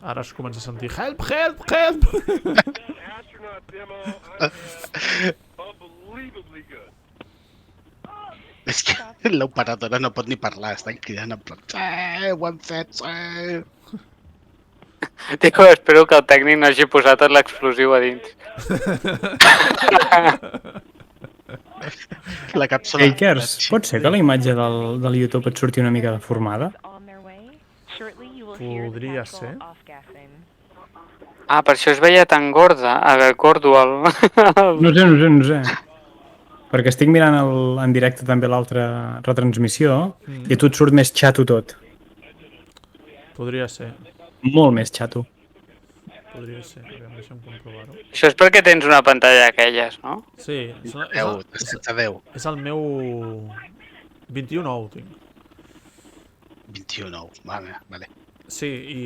Ara es comença a sentir help, help, help! És que l'operadora no pot ni parlar, estan cridant en plan ho hem fet, Diu, espero que el tècnic no hagi posat l'explosiu a dins. La càpsula... Akers, pot ser que la imatge del YouTube et surti una mica deformada? Podria ser. Ah, per això es veia tan gorda, gordo el... No sé. Perquè estic mirant en directe també l'altra retransmissió i a tu et surt més xato tot. Podria ser. Molt més xato. Podria ser. Deixa'm comprovar-ho. Això és perquè tens una pantalla d'aquelles, no? Sí, 10, de 16 a 10. és el meu 21 ou tinc. 21, vale. Sí, i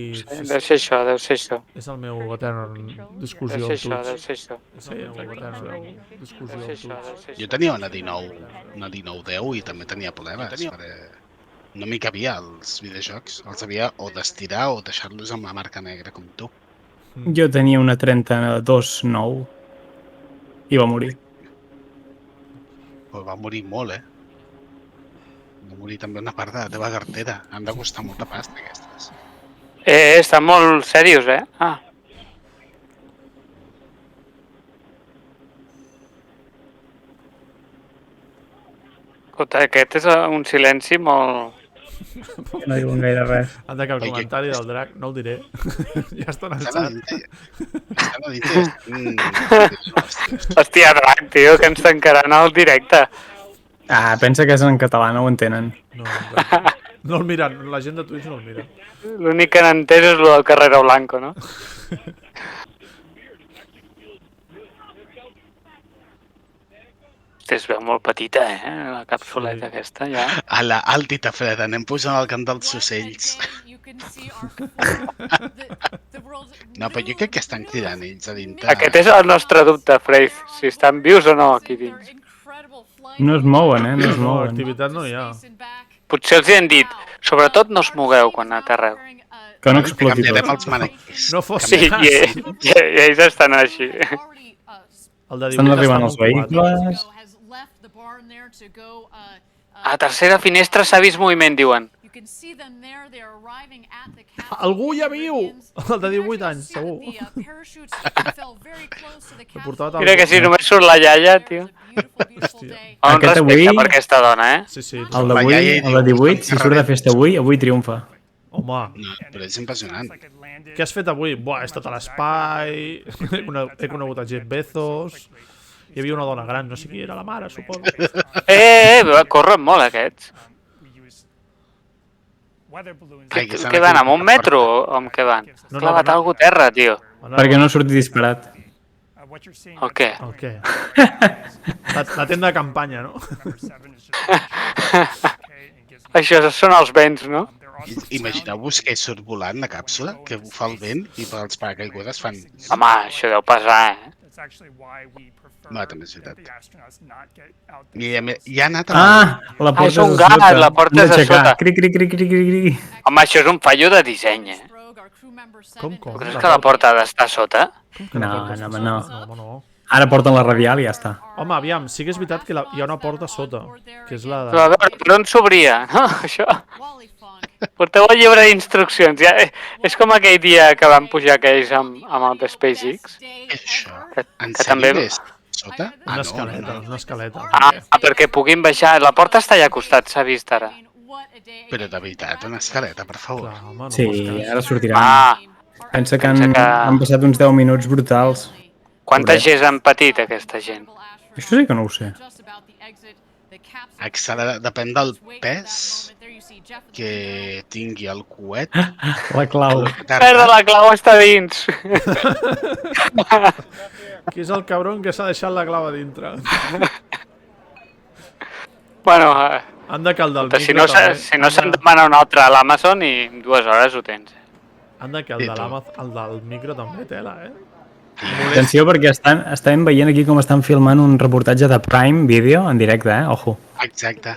Deu ser això, deu ser això. és el meu etern discussió Deu ser amb això, deu tuts. ser això. Sí, el meu etern discussió Deu ser amb això, tuts. deu ser Jo això. tenia una 1910 i també tenia problemes. no m'hi cabia als videojocs. Els havia o d'estirar o deixar-los amb la marca negra, com tu. Jo tenia una 32.9 i va morir. Però va morir molt, Va morir també una part de la teva cartera. Han de costar molta pasta, aquestes. Estan molt serios, Ah. Escolta, aquest és un silenci molt... No diuen gaire res. Anda, que el comentari del drac no el diré. Ja està en el Estan a xat. dintre. Hòstia, drac, tio, que ens tancaran al directe. Ah, pensa que és en català, no ho entenen. No el miren, la gent de Twitch no el mira. L'únic que n'han entès és el del Carrero Blanco, no? Es veu molt petita, la capsuleta aquesta, ja. Al Tita Freda, anem posant el cant dels ocells. No, però jo crec que estan cridant ells a dintre. Aquest és el nostre dubte, Freith, si estan vius o no aquí dins. No es mouen, no es No, mouen. activitat no hi ha. Potser els hi han dit, sobretot no us mogueu quan aterreu. Que no exploti Canviarem tot. els manequins. No fos Sí, i ells estan així. El de 18 Estan arribant està els amb un 4. vehicles. A tercera finestra s'ha vist moviment, diuen. Algú ja viu! El de 18 anys, segur. Ho portava tal Mira que si només surt la iaia, tio. Un Aquest respecte avui- per aquesta dona, Sí, sí. El d'avui, el de 18, si surt de festa avui triomfa. Home, No, però és impressionant. què has fet avui? Buah, he estat a l'espai, he conegut a Jeff Bezos, hi havia una dona gran, no sé qui era la mare, suposo. Corren molt aquests. Què van, amb un metro o amb què van? No, Clavat no. algú a terra, tio. Perquè no surti disparat. O què? El què? La tenda de campanya, no? Això són els vents, no? Imagineu-vos que surt volant la càpsula, que ho fa el vent i els paracaigudes fan... Home, això deu pesar, Va, també és veritat. I ha anat a... La porta és un a gat, sota. la porta Hem és a d'aixecar. sota. Cri, cri, cri, cri, cri, cri. Home, això és un fallo de disseny, Com? Tu creus que la porta ha d'estar a sota? No, no, home, no. No, home, no. Ara porten la radial i ja està. Home, aviam, sí que és veritat que hi ha una porta a sota, que és la Però a de... veure, per on s'obria? No, això... Porteu el llibre d'instruccions. Ja, és com aquell dia que van pujar aquells amb el de SpaceX. Què és això? En que sèrio també- és sota? Una escaleta, una escaleta. Perquè puguin baixar. La porta està allà al costat, s'ha vist ara. Però de veritat, una escaleta, per favor. Clar, home, no Sí, fos cas. ara sortiran. Pensa que han passat uns 10 minuts brutals. Quanta gent han patit, aquesta gent? Això sí que no ho sé. Accelera, depèn del pes que tingui el coet. La clau. Merda, la clau està dins. Qui és el cabron que s'ha deixat la clava dintre? Bueno, Han de caldar el si micro, no, també. si no se'n demana un altre a l'Amazon i en 2 hores ho tens. Han de caldar el del micro també, tela, Atenció, perquè estem veient aquí com estan filmant un reportatge de Prime Video en directe, Ojo. Exacte.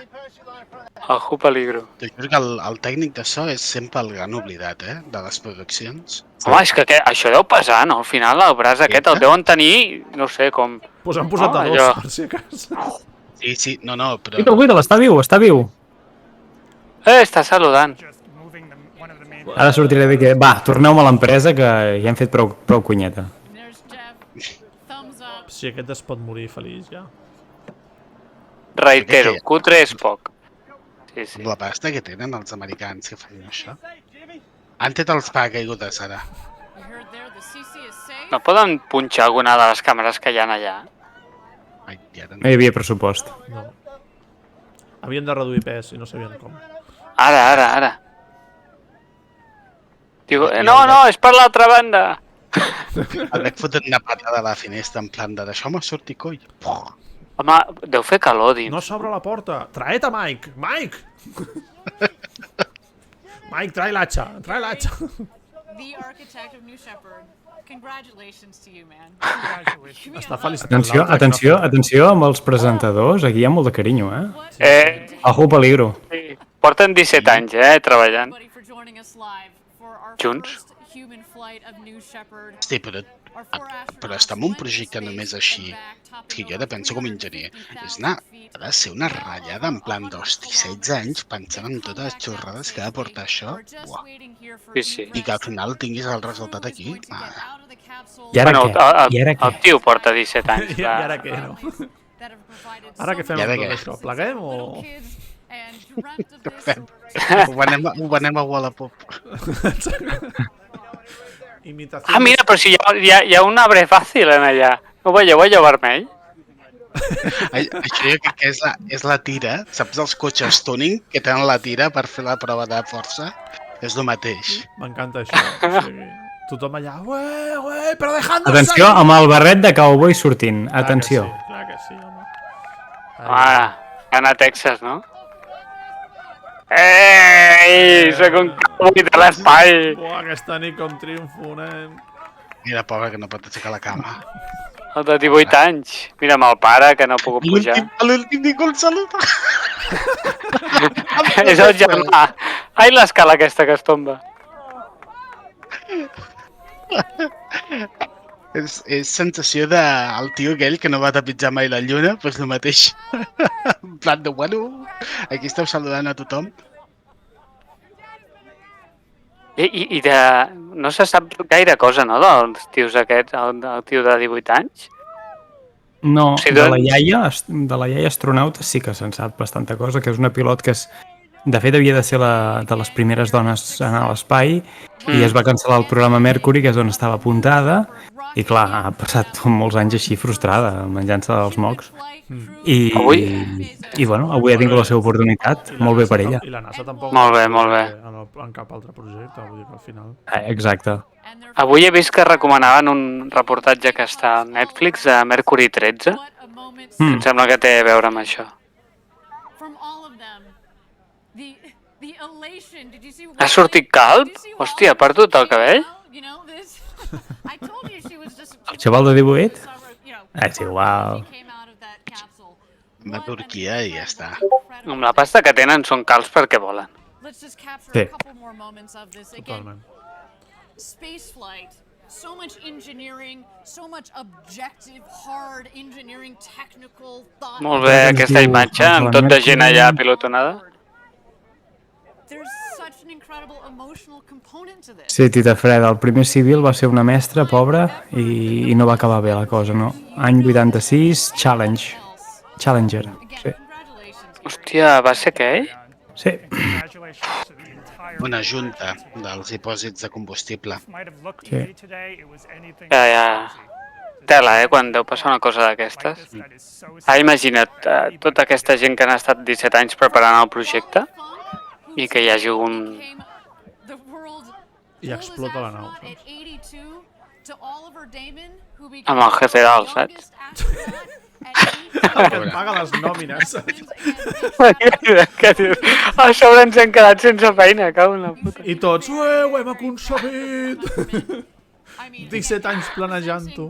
Ojo peligro. Jo crec que el tècnic d'això és sempre el gran oblidat, de les produccions. Home, és que això deu pesar, no? Al final el braç aquest el deuen tenir, no sé, com... Pues han posat a dos, allò. per si acas. Sí, no, però... Cuida'l, està viu, està viu. Està saludant. Ara sortiré de que... Va, torneu-me a l'empresa que ja hem fet prou cunyeta. Si aquest es pot morir feliç, ja. Reitero, cutre és poc. Sí, sí. La pasta que tenen els americans que fan això. Han tret els paracaigudes, ara. No poden punxar alguna de les càmeres que hi ha allà? Ai, ara No hi havia pressupost. No. Havien de reduir pes i no sabien com. Ara. Diu, no, és per l'altra banda. El veig fotent una patada a la finestra en plan de deixeu-me sortir, coi. Home, deu fer calor dins. No s'obre la porta. Traet a Mike! Mike! Mike, trae l'atxa. Trae l'atxa. The architect of New Shepard. Congratulations to you, man. Està felicitant Atenció amb els presentadors. Aquí hi ha molt de carinyo, Ojo peligro. Sí. Porten 17 anys, treballant. Junts. Sí, però estar en un projecte només així, és que jo de penso com a enginyer, ha de ser una ratllada en plan d'hosti, 16 anys pensant en totes les xorrades que ha de portar això. Buah. Sí. I que al final tinguis el resultat aquí. I ara Bueno, què? el tio porta 17 anys. I ara què, no? Ara què fem I ara amb tot què? això? Pleguem o...? Ho venem a Wallapop. Imitació... Mira, però si hi ha un arbre fàcil en allà. No veieu allò vermell? Això jo crec que és la tira, saps els cotxes tuning que tenen la tira per fer la prova de força? És el mateix. M'encanta això. O sigui, tothom allà, ué, però dejando... Atenció, amb el barret de cowboy sortint. Atenció. Clar que sí, home. Anar a Texas, no? Ei, soc un cowboy de l'espai. Buah, aquesta nit com triomfo, nen. Mira, pobre, que no pot aixecar la cama. El de 18 anys. Mira'm el pare, que no ha pogut pujar. L'últim ningú el saluda. És el germà. Ai, l'escala aquesta que es tomba. És sensació del tio aquell que no va trepitjar mai la lluna, doncs el mateix. En plan de, bueno, aquí esteu saludant a tothom. I no se sap gaire cosa, no, dels tios aquests, el tio de 18 anys? No, Sí, de la doncs- iaia astronauta sí que se'n sap bastanta cosa, que és una pilot que de fet havia de ser de les primeres dones a anar a l'espai i es va cancel·lar el programa Mercury, que és on estava apuntada, i clar, ha passat molts anys així frustrada, menjant-se dels mocs. I bueno, avui ha tingut la seva oportunitat, molt bé per ella. I la NASA tampoc... Molt bé, molt bé. En cap altre projecte, vull dir que al final... Exacte. Avui he vist que recomanaven un reportatge que està a Netflix de Mercury 13. Em sembla que té a veure amb això. Ha sortit calb? Hòstia, ha perdut el cabell? El xaval de 18? És igual. Va a Turquia i ja està. Amb la pasta que tenen són calbs perquè volen. Sí. Totalment. Spaceflight. So much engineering, so much objective, hard engineering, technical thought. Molt bé, aquesta imatge, amb tot de gent allà pilotonada. There's such an incredible emotional component to this. Sí, tita Freda, el primer civil va ser una mestra pobra i no va acabar bé la cosa, no? Any 86, Challenger. Sí. Hòstia, va ser aquell? Sí. Una junta dels dipòsits de combustible. Ja. Tela, quan deu passar una cosa d'aquestes. Imagina't, tota aquesta gent que han estat 17 anys preparant el projecte i que hi hagi un... I explota la nau, saps? amb el jefe dalt, saps? El que et paga les nòmines, saps? A sobre ens hem quedat sense feina, cau en la puta. I tots, ho hem aconseguit! 17 anys planejant-ho.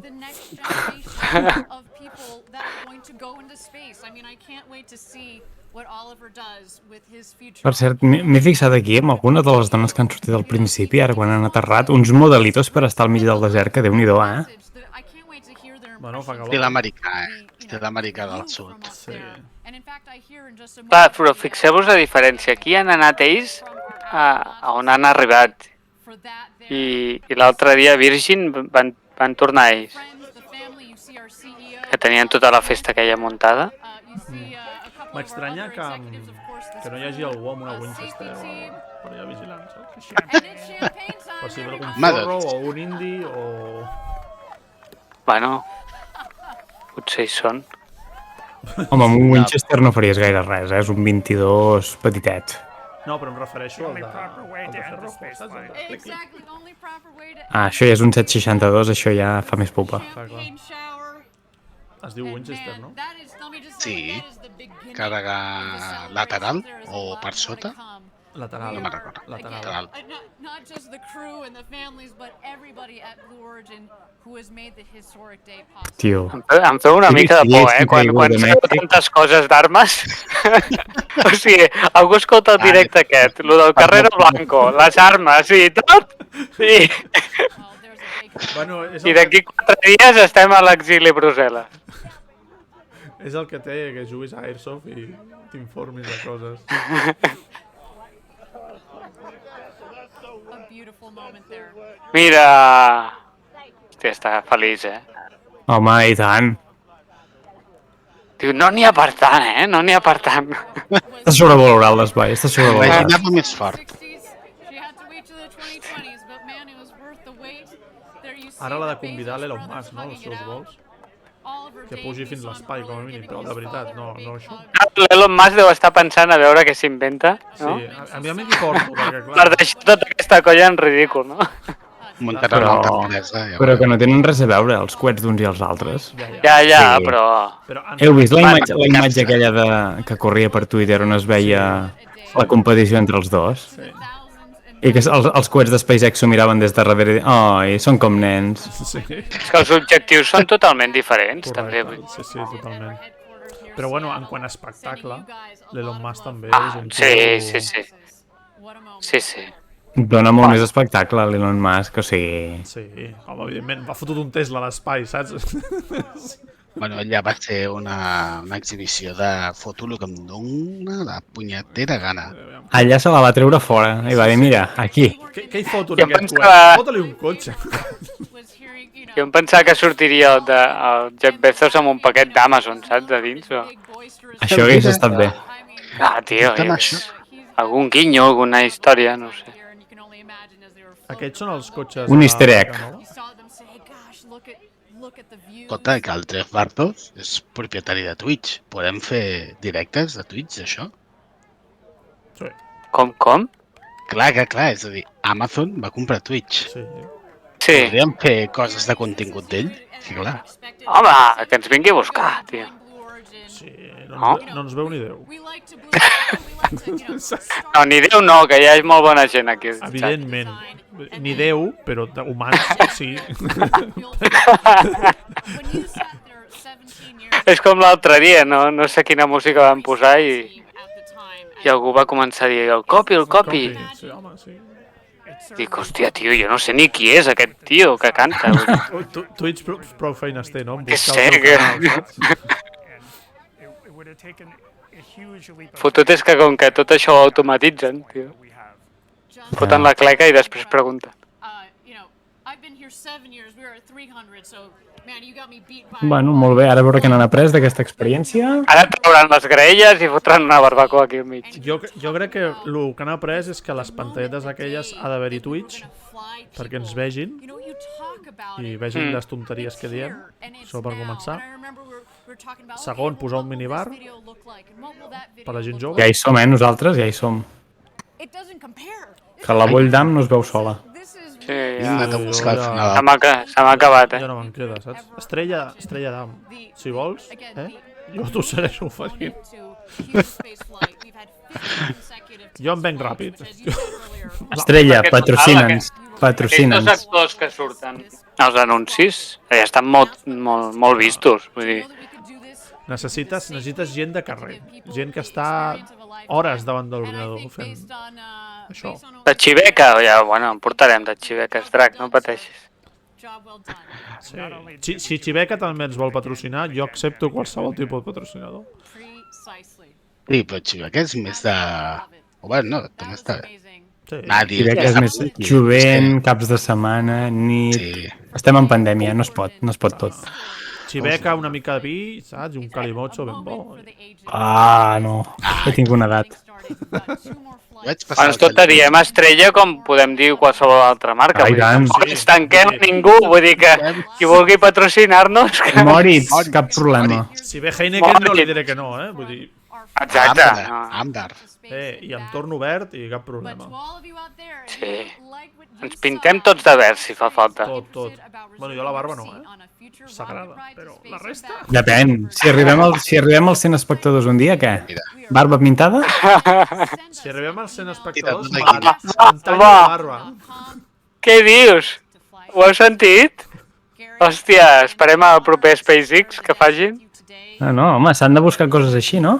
Per cert, m'he fixat aquí amb alguna de les dones que han sortit al principi, ara quan han aterrat, uns modelitos per estar al mig del desert, que déu-n'hi-do, Bueno, fa calor. Estil americà, Estil americà del sud. Sí. Clar, però fixeu-vos la diferència. Aquí han anat ells a on han arribat. I l'altre dia a Virgin van tornar ells. Que tenien tota la festa aquella muntada. M'estranya que no hi hagi algú amb una Winchester o per allà vigilant, saps? Per si veu un forro o un indi o... Bueno, potser hi són. Home, amb un Winchester no faries gaire res, és un 22 petitet. No, però em refereixo al de ferro, saps? El de clic-clic. Això ja és un 762, això ja fa més pupa. Clar, clar. Es diu Winchester, no? Sí. Càrrega lateral o per sota. Lateral. No me'n recordo. Lateral. Not just the crew and the families, but everybody at Blue Origin who has made the historic day possible. Tio. Em feu una mica de por, quan sabeu tantes coses d'armes. O sigui, algú escolta el directe aquest, lo del Carrero Blanco, les armes i tot, Bueno, i d'aquí 4 dies estem a l'exili a Brussel·les. És el que té, que juguis a Airsoft i t'informis de coses. Mira... Hòstia, està feliç, Home, i tant. Diu, no n'hi ha per tant, no n'hi ha per tant. Està sobrevalorat l'espai, està sobrevalorat. Imaginava més fort. Ara l'ha de convidar l'Elon Musk, no?, als seus vols. Que pugi fins l'espai, com a mínim, però de veritat, no això. L'Elon Musk deu estar pensant a veure què s'inventa, no? Sí, a mi m'hi porto, perquè clar... Per deixar tota aquesta colla en ridícul, no? Muntarà una altra empresa. Però que no tenen res a veure, els coets d'uns i els altres. Ja, Sí. però... Heu vist la imatge aquella que corria per Twitter on es veia la competició entre els dos? Sí. I que els coets de SpaceX s'ho miraven des de darrere i ai, són com nens. Sí. És que els objectius són totalment diferents, també. Sí, totalment. Però bueno, en quant a espectacle, l'Elon Musk també és un... Sí. Dóna molt més espectacle l'Elon Musk, o sigui... Sí, home, evidentment, va fotut un Tesla a l'espai, saps? Bueno, allà va ser una exhibició de foto el que em dóna la punyetera gana. Allà se la va treure fora i va dir, mira, aquí. Què hi foto Jo en aquest pensava- coet? Fota-li un cotxe. Jo em pensava que sortiria el Jeff Bezos amb un paquet d'Amazon, saps, de dins? O... Això hagués estat bé. Tio, Tant això. algun guinyo, alguna història, no ho sé. Aquests són els cotxes... Un easter egg. Escolta, que el Jeff Bezos és propietari de Twitch. Podem fer directes de Twitch, això? Sí. Com? Clar, és a dir, Amazon va comprar Twitch. Sí. Sí. Podríem fer coses de contingut d'ell? Sí, clar. Home, que ens vingui a buscar, tio. Sí, no ens veu ni Déu. No, ni Déu no, que ja és molt bona gent aquí. Evidentment. Ni Déu, però humans, sí. És com l'altre dia, no sé quina música van posar i algú va començar a dir el copi. Sí, home, sí. Dic, hòstia, tio, jo no sé ni qui és aquest tio que canta. Twitch prou feines té, no? Que sé, que... Fotut és que com que tot això ho automatitzen, tio. Foten la cleca i després pregunten. Bueno, molt bé, ara a veure què n'han après d'aquesta experiència. Ara trauran les graelles i fotran una barbacoa aquí al mig. Jo crec que el que han après és que les pantalletes aquelles ha d'haver-hi Twitch perquè ens vegin i vegin les tonteries que diem. Això per començar. Segon, posar un minibar per la gent jove. Ja hi som, nosaltres ja hi som. Que la Volldam no es veu sola. Sí, Hem ja. anat a buscar al Se final. m'ha acabat, Ja no me'n queda, saps? Estrella d'am. Si vols, jo t'ho segueixo oferint. Jo em venc ràpid. Estrella, patrocina'ns. Aquests dos actors que surten als anuncis ja estan molt vistos. Vull dir, Necessites gent de carrer. Gent que està hores davant de l'ordinador fent això. de Xibeca, ja, bueno, en portarem de Xibeques, Drac, no pateixis. Sí. Si Xibeca també ens vol patrocinar, jo accepto qualsevol tipus de patrocinador. Sí, però Xibeca és més de... Bueno, no, també està bé. Sí. Xibeca és més jovent, caps de setmana, nit... Sí. Estem en pandèmia, no es pot tot. Xibeca, una mica de vi, saps? I un calimocho ben bo. Ah, no. Ja tinc una edat. Quan ens tot diem Estrella com podem dir qualsevol altra marca. Ai, tant. No ens tanquem a ningú, vull dir que qui vulgui patrocinar-nos... Moritz, cap problema. Si ve Heineken no li diré que no, Vull dir... Exacte. Àmbar. I em torno verd i cap problema. Sí. Ens pintem tots de verd, si fa falta. Tot. Bueno, jo la barba no, Sagrada. Però la resta... Depèn. Si arribem als 100 espectadors un dia, què? Barba pintada? Si arribem als 100 espectadors, Mira, em tallo la barba. Què dius? Ho heu sentit? Hòstia, esperem al proper SpaceX que facin. No, home, s'han de buscar coses així, no?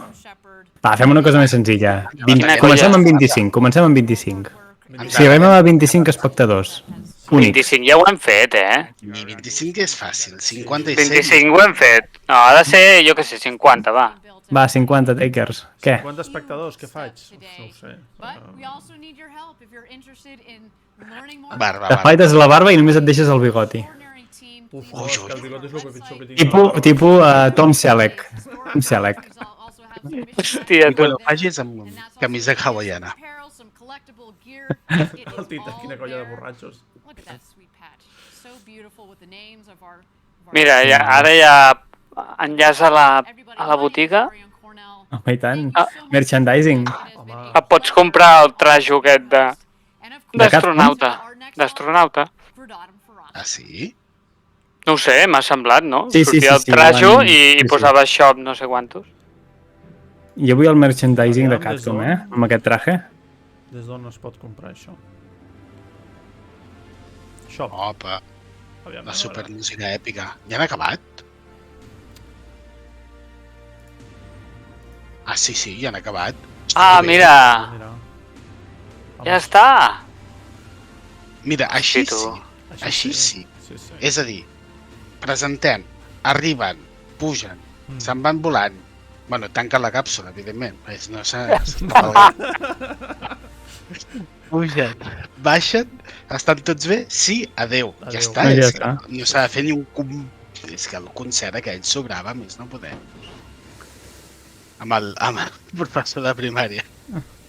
Va, fem una cosa més senzilla. Quina Comencem colla. amb 25. Si arribem a 25 espectadors, únics. 25 ja ho hem fet, I 25 és fàcil, 56. 25 ho hem fet. No, ha de ser, jo què sé, 50, va. Va, 50 takers. Què? 50 espectadors, què faig? No ho sé. Barba. T'afaites la barba i només et deixes el bigoti. Uf, és que el bigot és el pitjor que tinc. Tipus Tom Selleck. Tom Selleck. Hòstia, I tu. quan ho facis amb camisa hawaiana. El Tita, quina colla de borratxos. Mira, ara ja enllaç a la botiga. Home, i tant. Merchandising. Et pots comprar el trajo aquest d'astronauta. D'astronauta. Ah, sí? No ho sé, m'ha semblat, no? Sí, Sortia el trajo i posava shop no sé quantos. Jo vull el merchandising de Capcom, amb aquest traje. Des d'on es pot comprar això? Shop. Opa, Aviam, la supermúsica èpica. Ja han acabat? Ah, sí, ja han acabat. Ah, Bé. mira, Mira. ja està. Mira, així Sí, tu. sí. Així sí. Sí, sí. És a dir, presentem, arriben, pugen, se'n van volant. Bueno, tanquen la càpsula, evidentment. No s'ha pugen, baixen, estan tots bé? Sí, adeu. Ja Adeu. està. Ja És està. que no s'ha de fer ni un... És que el concert aquell sobrava, més no podem. Amb el professor de primària.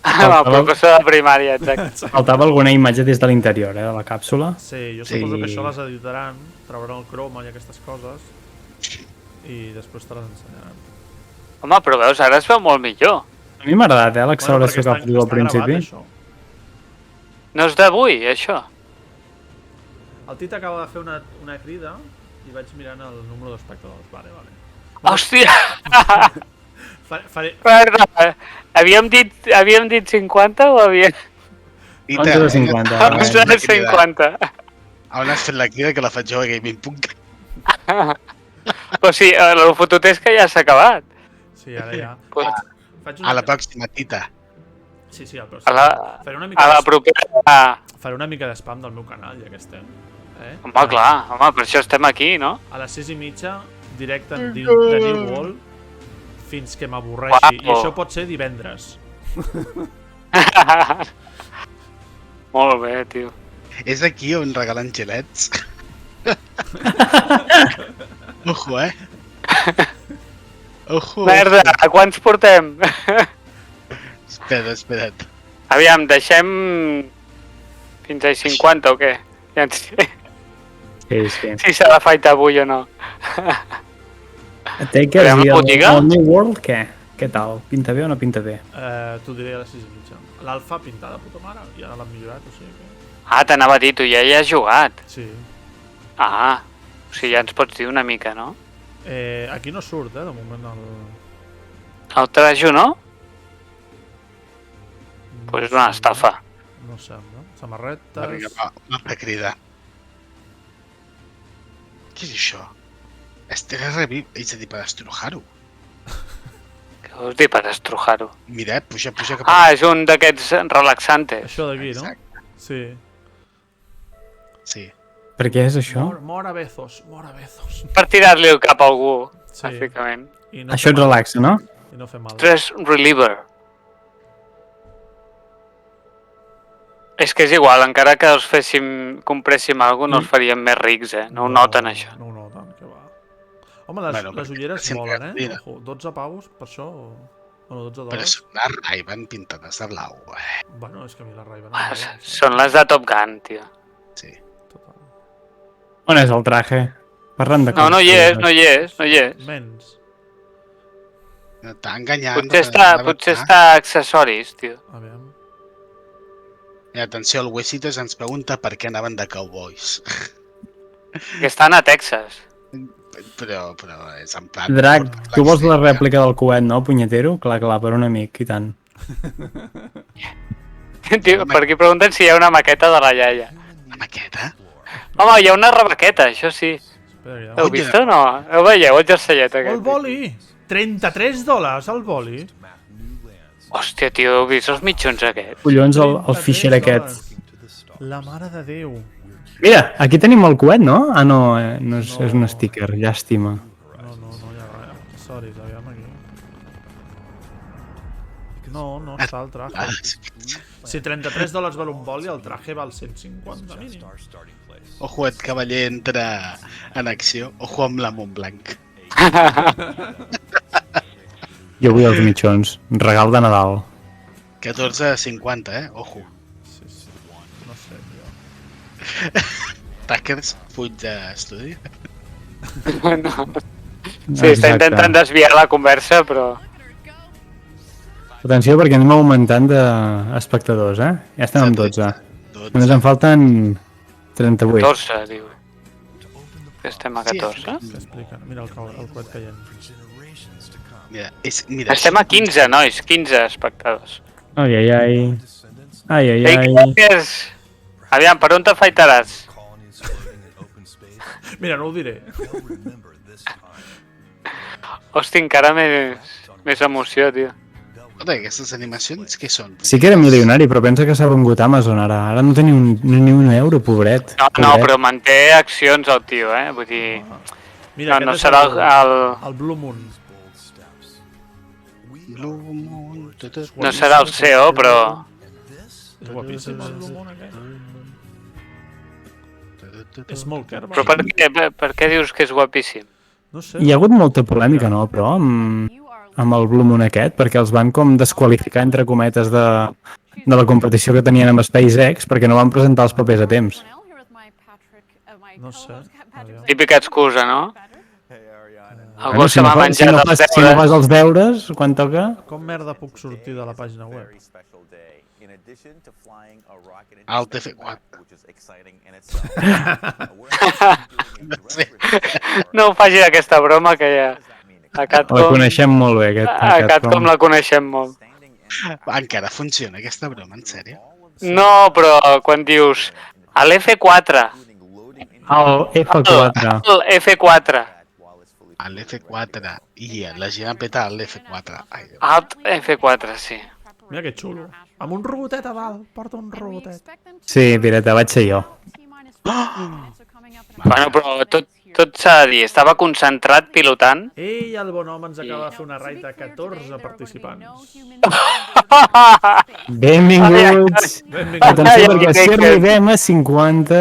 Amb el professor de primària, exacte. Faltava alguna imatge des de l'interior, de la càpsula. Sí, jo suposo que això les editaran, trauran el croma i aquestes coses i després te les ensenyaran. Home, però veus, ara es veu molt millor. A mi m'ha agradat, l'acceleració perquè que ha al principi. gravat, això. No és d'avui, això. El Tita acaba de fer una crida i vaig mirant el número d'espectadors. Vale. Hòstia! Faré... Perdó, havíem dit 50 o havíem... 11 de 50. 11 de 50. On has fet la crida que la faig jo a Gaming.cat? Però sí, el fotut és que ja s'ha acabat. Sí, ara ja. Faig A la pròxima, Tita. Sí, al pròxim. A la propera... Faré una mica de spam del meu canal, ja que estem. Home, clar, per això estem aquí, no? A les 6:30, directe de New World, fins que m'avorreixi. I això pot ser divendres. Molt bé, tio. És aquí on regalen gelets. Ojo, Ojo. Merda, a quants portem? Espera't. Aviam, deixem fins a 50 o què? Ja en sé. Sí. Si s'ha de fight avui o no. Takers Aviam, i la botiga? el New World, què? Què tal? Pinta bé o no pinta bé? T'ho diré a les 6:30. L'alfa pintada puta mare, i ara l'han millorat, o sigui que... Ah, t'anava a dir, tu ja hi has jugat. Sí. Ah, o sigui, ja ens pots dir una mica, no? Aquí no surt, de moment el... El trajo, no? Pues és una estafa. No sembla. Samarretes... Vinga, una crida. Què és això? Estere reviv, és a dir, per estrujar-ho. Què vols dir per estrujar-ho? Mira, puja cap Ah, és un d'aquests relaxantes. Això d'aquí, no? Sí. Sí. Per què és això? Mora Bezos. Per tirar-li el cap a algú, Sí. bàsicament. Això et relaxa, no? I no fer mal. Stress reliever. És que és igual, encara que els compréssim alguna cosa, no els faríem més rics, No ho noten, això. No ho noten, que va. Home, les ulleres sempre molen, mira. Ojo, 12 pavos, per això... Bueno, 12 Però dòlars. són una Ray-Ban pintades de blau, Bueno, és que a mi la Ray-Ban... Són les de Top Gun, tio. Sí. On és el traje? Parlant de No hi és. Mens. T'ha enganyat. Potser està accessoris, tio. Aviam. I atenció, el Wesitos ens pregunta per què anaven de cowboys. Que estan a Texas. Però és en plan... Drac, tu vols la rèplica del coet, no, punyetero? Clar, per un amic, i tant. Tio, per aquí pregunten si hi ha una maqueta de la iaia. Una maqueta? Home, hi ha una rebaqueta, això sí. Heu vist o no? Ho veieu, el jerseillet aquest? El boli! $33 el boli! Hòstia, tio, heu vist els mitjons aquests? Collons, el fitxer aquest. La mare de Déu. Mira, aquí tenim el coet, no? Ah, no, és un sticker, llàstima. No hi ha res. Accessoris, aviam aquí. No està el traje. Si $33 val un boli, el traje val 150 mínim. Ojo, et cavaller entra en acció. Ojo amb la Montblanc. Jo vull els mitjons. Regal de Nadal. 14,50, Ojo. Sí. No sé, tio. Tackers, fuig d'estudi. No. Sí, està intentant desviar la conversa, però... Atenció, perquè anem augmentant d'espectadors, Ja estem amb 12. Només en falten 38. 14, diu. Estem a 14? Mira el coet caient. Mira, estem a 15, nois, 15 espectadors. Ai. Aviam, per on t'afaitaràs? Mira, no ho diré. Hòstia, encara més emoció, tio. Aquestes animacions, què són? Sí que era milionari, però pensa que s'ha vengut Amazon ara. Ara no té ni un euro, pobret. No, però manté accions el tio, Vull dir... Mira, no serà el Blue Moon. No serà el CEO, però... És guapíssim el Blue Moon aquest. És molt car. Però per què dius que és guapíssim? No sé. Hi ha hagut molta polèmica, no, però, amb el Blue Moon aquest, perquè els van com desqualificar, entre cometes, de la competició que tenien amb SpaceX, perquè no van presentar els papers a temps. No sé. Típica excusa, no? Algú se va menjar els deures. Si no fas els deures, quan toca... Com merda puc sortir de la pàgina web? Alt F4. No ho facis aquesta broma, que ja... La coneixem molt bé, a Catcom la coneixem molt. Encara funciona aquesta broma, en sèrio? No, però quan dius a l'F4... El F4. El F4. A l'F4. I la gent peta a l'F4. Alt F4, sí. Mira que xulo. Amb un robotet a dalt. Porta un robotet. Sí, pirata, vaig ser jo. Bueno, però tot s'ha de dir. Estava concentrat pilotant. Ei, el bon home ens acaba de fer una raid de 14 participants. Benvinguts! Atenció, perquè si arribem a 50,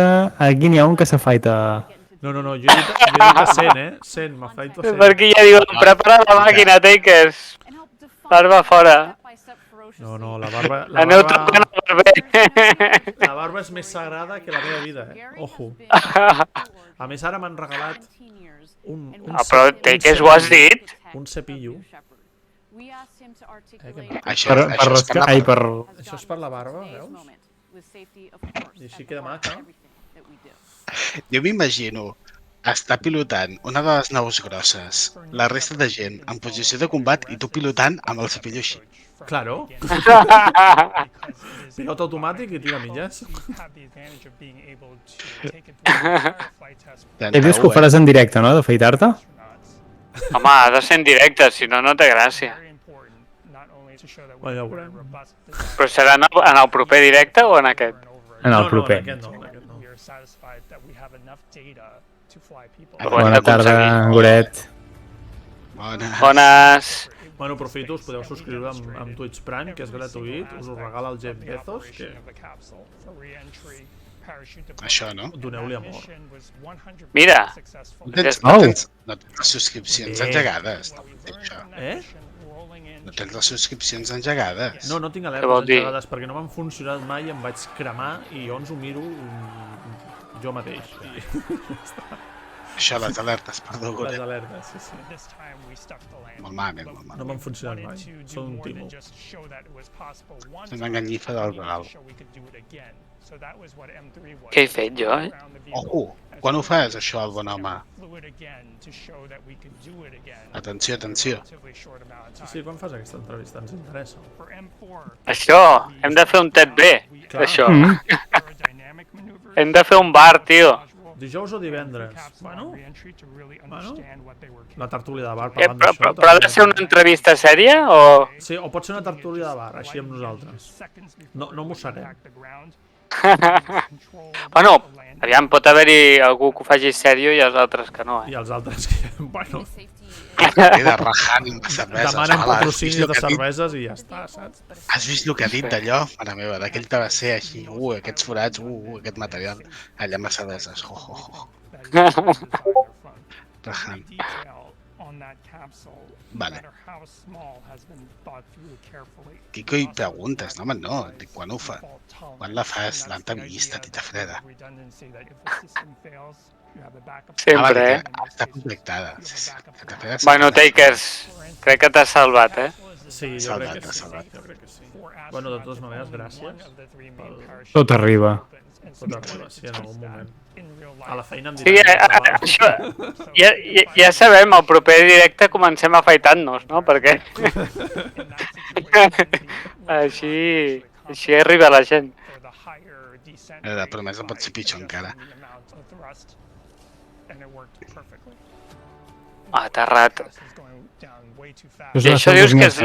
aquí n'hi ha un que s'afaita. No, jo he dit a 100, 100, m'afaito a 100. Per aquí ja diuen, prepara la màquina, Takers. Barba fora. No, la barba... Aneu tocant el barber. La barba és més sagrada que la meva vida, Ojo. A més, ara m'han regalat un però Takers ho has dit? Un cepillo. Això és per la barba, veus? I així queda maca. Jo m'imagino estar pilotant una de les naus grosses, la resta de gent en posició de combat i tu pilotant amb el cepillo així. Claro. Pilot automàtic i tira milles. He vist que ho faràs en directe, no, d'afaitar-te? Home, ha de ser en directe, si no, no té gràcia. Ja ho veurem. Però serà en el proper directe o en aquest? En el proper. Bona tarda, Goret. Bones. Bueno, aprofito, us podeu subscriure amb Twitch Prime, que és gratuït, us ho regala el Jeff Bezos, que... Això, no? Doneu-li amor. Mira! No tens les subscripcions engegades. No tens les subscripcions engegades. No tinc alertes engegades, perquè no m'han funcionat mai i em vaig cremar i llavors ho miro jo mateix. Això, les alertes, perdó, Les Gore. alertes, sí, sí. This time we stuck the landing. Molt malament, But molt No malament. m'han funcionat we mai. wanted to Són do un more than timo. just show that it was possible one És una time. enganyifa We del needed to regal. show we could do it again. So that was what M3 was. Què he fet jo, eh? Around the vehicle Ojo, as quan ho quickly fas, as això, el bon possible, home? flew it again to show that we could do it again Atenció, in a atenció. relatively short amount of Sí, time. sí, quan fas aquesta entrevista ens interessa. For M4, Això, hem de fer un TED B, Clar. això. aerodynamic maneuvers, Hem de fer un bar, tio. Dijous o divendres? Bueno, una tertúlia de bar Eh, parlant però, d'això. però, però ha de ser una entrevista sèria o...? Sí, o pot ser una tertúlia de bar, així amb nosaltres. No mossarem. Bueno, aviam, pot haver-hi algú que ho faci sèrio i els altres que no, I eh? els altres que, bueno, Queda rajant amb les cerveses. demanen Hola, patrocinis de cerveses i ja està, saps? Has vist el que ha dit d'allò? Mare meva, d'aquell te va ser així, aquests forats, aquest material, allà amb les cerveses, jo. Rajant. Vale. Què coi preguntes? No, home, no. Dic, quan ho fa? Quan la fas? L'han vista, tita freda. Sempre, eh? Que està contractada. Sí. Tita freda Bueno, sempre- Takers, crec que t'has salvat, eh? Sí, jo Salvat, crec que sí. salvat. Jo crec que sí. Bueno, de totes maneres, gràcies. Tot arriba. Tot arriba, sí, en algun moment. A la feina em Sí, diran... això, ja sabem, al proper directe comencem afaitant-nos, no? Perquè així arriba la gent. La promesa pot ser pitjor encara. Ah, aterrat. És I una això dius que és...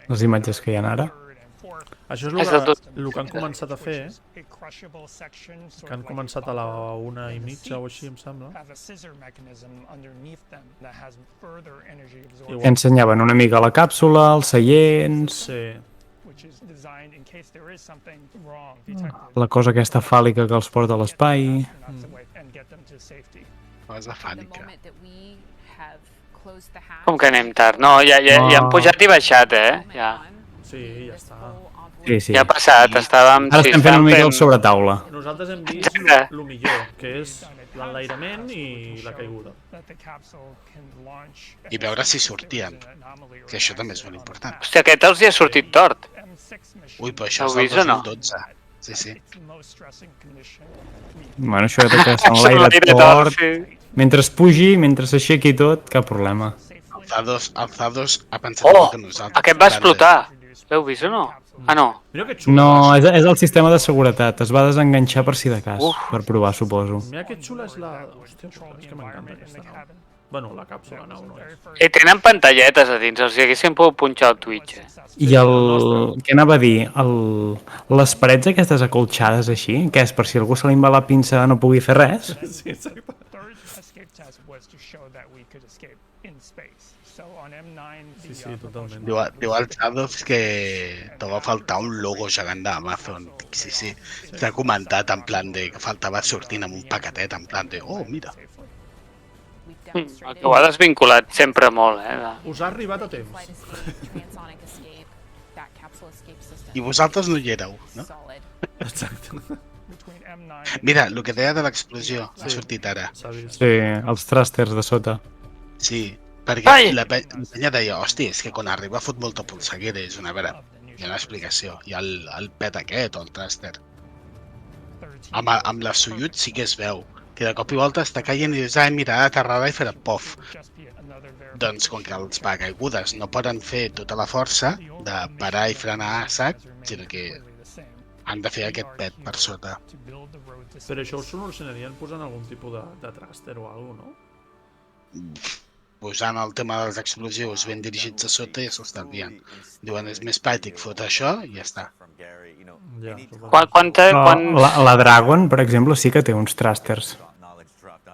Les imatges que hi ha ara. Això és És de tot. el que han començat a fer, que han començat a la 1:30 o així, em sembla. Que ensenyaven una mica la càpsula, els seients, Sí. la cosa aquesta fàl·lica que els porta a l'espai. Cosa fànica. Com que anem tard? No, ja han pujat i baixat, eh? Ja. Sí, ja està. Sí, sí. Ja ha passat, estàvem... Ara estem fent una mica el sobretaula. Nosaltres hem vist el millor, que és l'enlairament i la caiguda. I veure si sortien, que això també és molt important. Hòstia, aquest els hi ha sortit tort. Ui, però això Heu és del vist o no? 2012. Sí, sí. Bueno, això de que s'enlaira tot. Mentre es pugi, mentre s'aixequi tot, cap problema. Alzados ha pensat Oh, que nosaltres. aquest va explotar. L'heu vist o no? Ah, no. Mira que xula. No, és el sistema de seguretat. Es va desenganxar per si de cas, Uf. per provar, suposo. Mira que xula és la... Hòstia, és que m'encanta aquesta nau. Bueno, la càpsula nau no és. I tenen pantalletes a dins, els hi haguessin pogut punxar al Twitch, eh? I el... Què anava a dir? Les parets aquestes acolxades així, que és per si algú se li en va la pinça no pugui fer res? Sí, exacte. Sí, totalment. Diu al Shadows que te va faltar un logo gegant d'Amazon. Sí, sí. S'ha comentat en plan de que faltava sortint amb un paquetet, en plan de, oh, mira. Ho ha desvinculat sempre molt, eh? Us ha arribat a temps. I vosaltres no hi éreu, no? Exacte. Mira, el que deia de l'explosió ha sortit ara. S'ha vist. Sí, els tràsters de sota. Sí, perquè Ai! la penya deia, hòstia, és que quan arriba fot molta polseguera, és una vera. Hi ha una explicació. Hi ha el pet aquest, o el tràster. Amb la Soyuz sí que es veu, que de cop i volta està caient i dius, ai, mira, ha aterrada i farà pof. Doncs com que els paracaigudes no poden fer tota la força de parar i frenar a sac, sinó que han de fer aquest pet per sota. Però això ho solucionarien posant algun tipus de tràster o alguna cosa, no? Posant el tema dels explosius ben dirigits a sota i s'estalvien. Diuen, és més pràctic fotre això i ja està. Ja, Però la Dragon, per exemple, sí que té uns tràsters.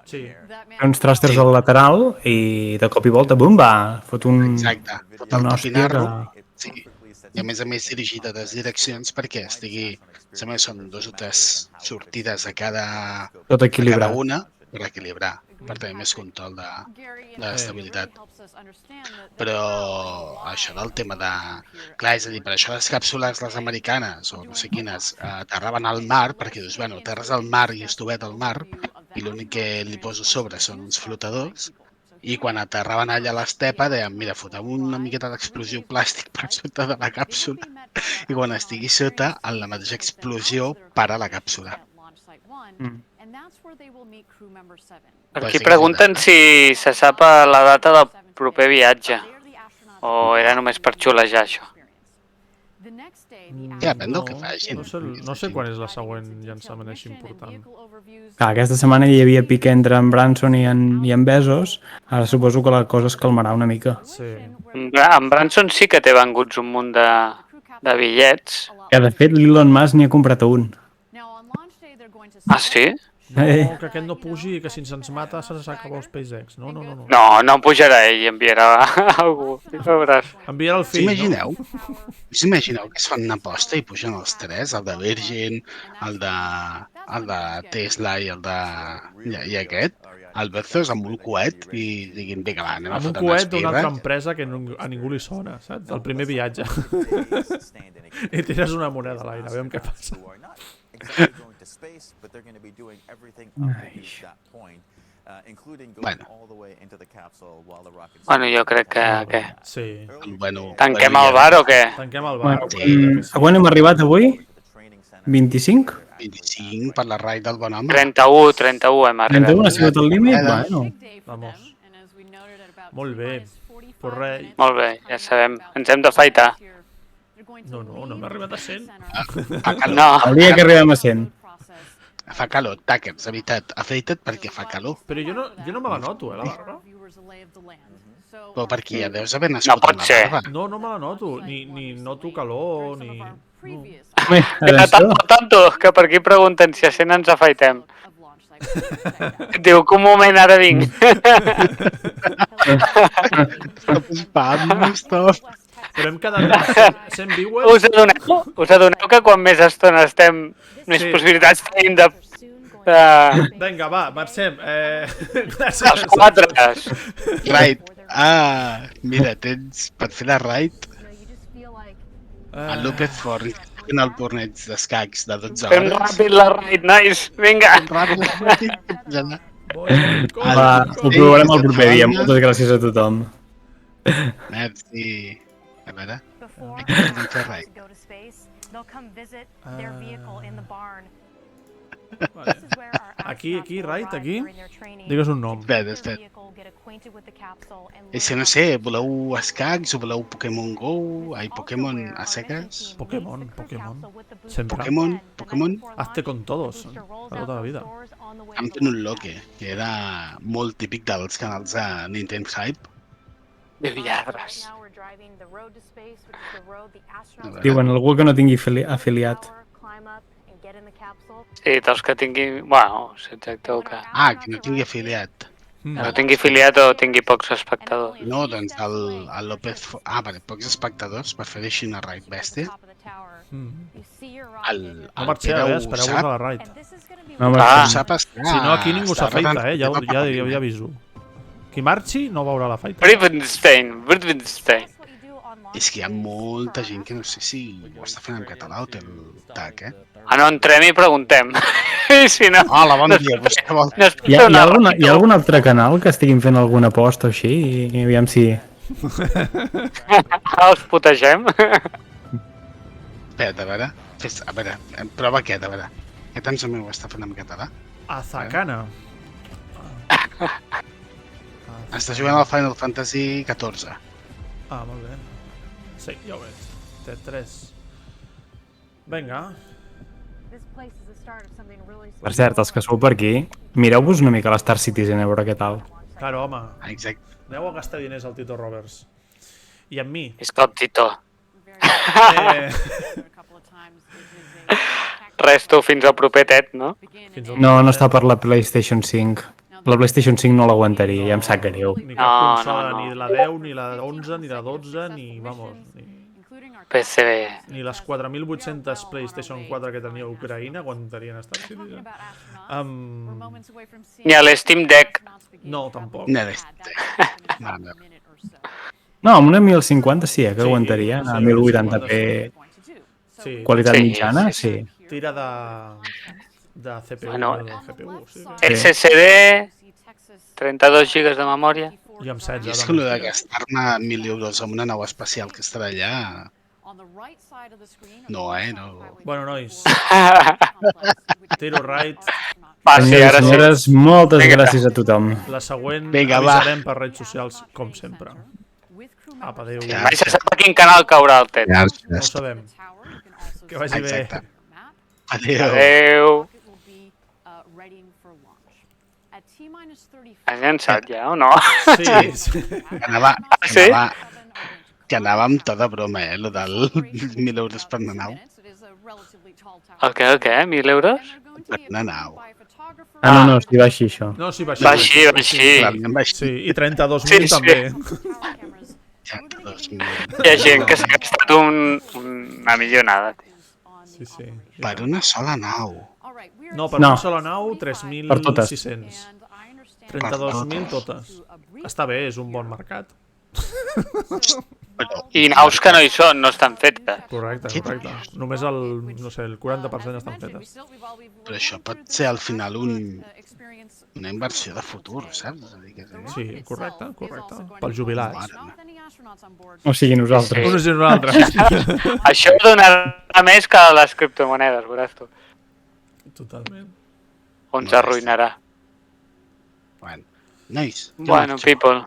Sí. Té uns tràsters al lateral i de cop i volta, bum, va, fot un... Exacte, fot el papinar-lo. Sí. I a més dirigit a dues direccions perquè estigui... Sembla que són 2 o 3 sortides a cada una per equilibrar, per tenir més control d'estabilitat. Però això del tema de... Clar, és a dir, per això les càpsules, les americanes, o no sé quines, aterraven al mar, perquè dius, bueno, aterres al mar i és tovet al mar, i l'únic que li poso a sobre són uns flotadors, i quan aterraven allà a l'estepa deien, mira, fotem una miqueta d'explosiu plàstic per sota de la càpsula i quan estigui sota, en la mateixa explosió, para la càpsula. Aquí pregunten si se sap la data del proper viatge o era només per xulejar això. Ja, depèn del que facin. No sé quan és la següent llançament així important. Clar, aquesta setmana hi havia pique entre en Branson i en Bezos, ara suposo que la cosa es calmarà una mica. Sí. En Branson sí que té venguts un munt de bitllets. Que de fet l'Elon Musk n'hi ha comprat un. Ah, sí? No, que aquest no pugi i que si se'ns mata se s'acaba el SpaceX. No. No pujarà ell, enviarà algú. Enviarà el fill, no? S'imagineu que es fan una aposta i pugen els tres, el de Virgin, el de Tesla i i aquest, el Bezos amb un coet i diguin, vinga, va, anem a amb un fotre unes coet d'una altra birres. empresa que a ningú li sona, saps? El primer viatge. I tires una moneda a l'aire, veiem què passa. Bueno, jo crec que... Sí. Tanquem el bar o què? Tanquem el bar. A quan hem arribat avui? 25? 25 per la raid del bon home. 31 hem arribat. 31 ha sigut el límit? Bueno. Vamos. Molt bé. Pues res. Molt bé, ja sabem. Ens hem d'afaitar. No hem arribat a 100. No. El dia que arribem a 100. Fa calor, Tuckers, de veritat. Afeita't perquè fa calor. Però jo no me la noto, la barba. Però perquè ja deus haver nascut No pot amb la ser. barba. No me la noto. Ni noto calor, ni... Tanto, que per aquí pregunten si a 100 ens afaitem. Diu que un moment, ara vinc. Però hem quedat 100 viewers. Us adoneu que quan més estona estem, més possibilitats tenim de... Vinga, va, marxem. Gràcies. Els quatre. Raid. Mira, tens per fer la raid el López Forn, en el torneig d'escacs de 12 hores. Fem ràpid la raid, nice. Vinga. Va, ho provarem el proper dia. Moltes gràcies a tothom. Merci. A veure, aquí tenim fer raid. Aquí, right, aquí? Digues un nom. Espera. És que no sé, voleu escacs o voleu Pokémon Go? Pokémon a seques? Pokémon. Sempre. Pokémon. Hazte con todos, a tota la vida. Em fent un loque, que era molt típic dels canals de Nintendo Hype. De lladres. Diuen algú que no tingui afiliat. Sí, dels que tingui... Bueno, exacte o que... Que no tingui afiliat. Que no tingui afiliat o tingui pocs espectadors. No, doncs el López... Vale, pocs espectadors, per fer així una raid bèstia. No marxeu, espereu-vos a la raid. Ho sap estar. Si no, aquí ningú s'afeita, ja aviso. Qui marxi no veurà la feita. Bridenstein. És que hi ha molta gent que no sé si ho està fent en català o té el tag, No entrem i preguntem. Si no... Hola, bon dia. Hi ha algun altre canal que estiguin fent alguna aposta o així? I aviam si... Els putegem? Espera't, a veure, prova aquest, a veure. Aquest ens ho està fent en català? Azacana. Està jugant al Final Fantasy XIV. Molt bé. Sí, ja ho veig. Té 3. Vinga. Per cert, els que sou per aquí, mireu-vos una mica l'Star Citizen a veure què tal. Claro, home. Exacte. Aneu a gastar diners al Tito Roberts. I amb mi. És que el Tito. Res, tu, fins al proper tet, no? No està per la PlayStation 5. La PlayStation 5 no l'aguantaria, ja em sap greu. Ni cap consola, ni la 10, ni la 11, ni la 12, ni, vamos, PC. Ni les 4.800 PlayStation 4 que tenia a Ucraïna aguantarien Star Citizen. Ni a l'Steam Deck. No, tampoc. Ni a l'Steam. No, amb una 1050 sí, que aguantaria. A 1080p qualitat mitjana, sí. Tira De CPU, Bueno, de CPU, sí. SSD, 32 GB de memòria. I amb I 16 és de que el de memòria. gastar-me 1.000 euros en una nau espacial que estarà allà... No, no. Bueno, nois, tiro right. Va, sí, Senyors i ara sí. senyores, moltes Vinga. gràcies a tothom. La següent Vinga, va. avisarem per redes socials, com sempre. Apa, adéu. Ja. Mai se sap a quin canal caurà el Ted. No ho sabem. Que vagi bé. Exacte. Adéu. Adéu. Has llançat ja o no? Sí, sí. Que anava amb tota broma, lo del 1.000 euros per una nau. El què? 1.000 euros? Per una nau. No, sí, va així, això. No, sí, va Va així, va així. Clarament va així. Sí, i 32.000 Sí, sí. també. 32.000. Hi ha gent que s'ha gastat una millonada. Sí, sí. Per una sola nau. No, per No. una sola nau, Per totes. 3.600. 32.000 totes. Està bé, és un bon mercat. I naus que no hi són, no estan fetes. Correcte, correcte. Només el 40% estan fetes. Però això pot ser al final una inversió de futur, saps? És a dir, Sí, correcte. Pel jubilat. O sigui, nosaltres. Uns i nosaltres. Això donarà més que les criptomonedes, veuràs tu. Totalment. On s'arruïnarà. Bueno, nois. Bueno, people.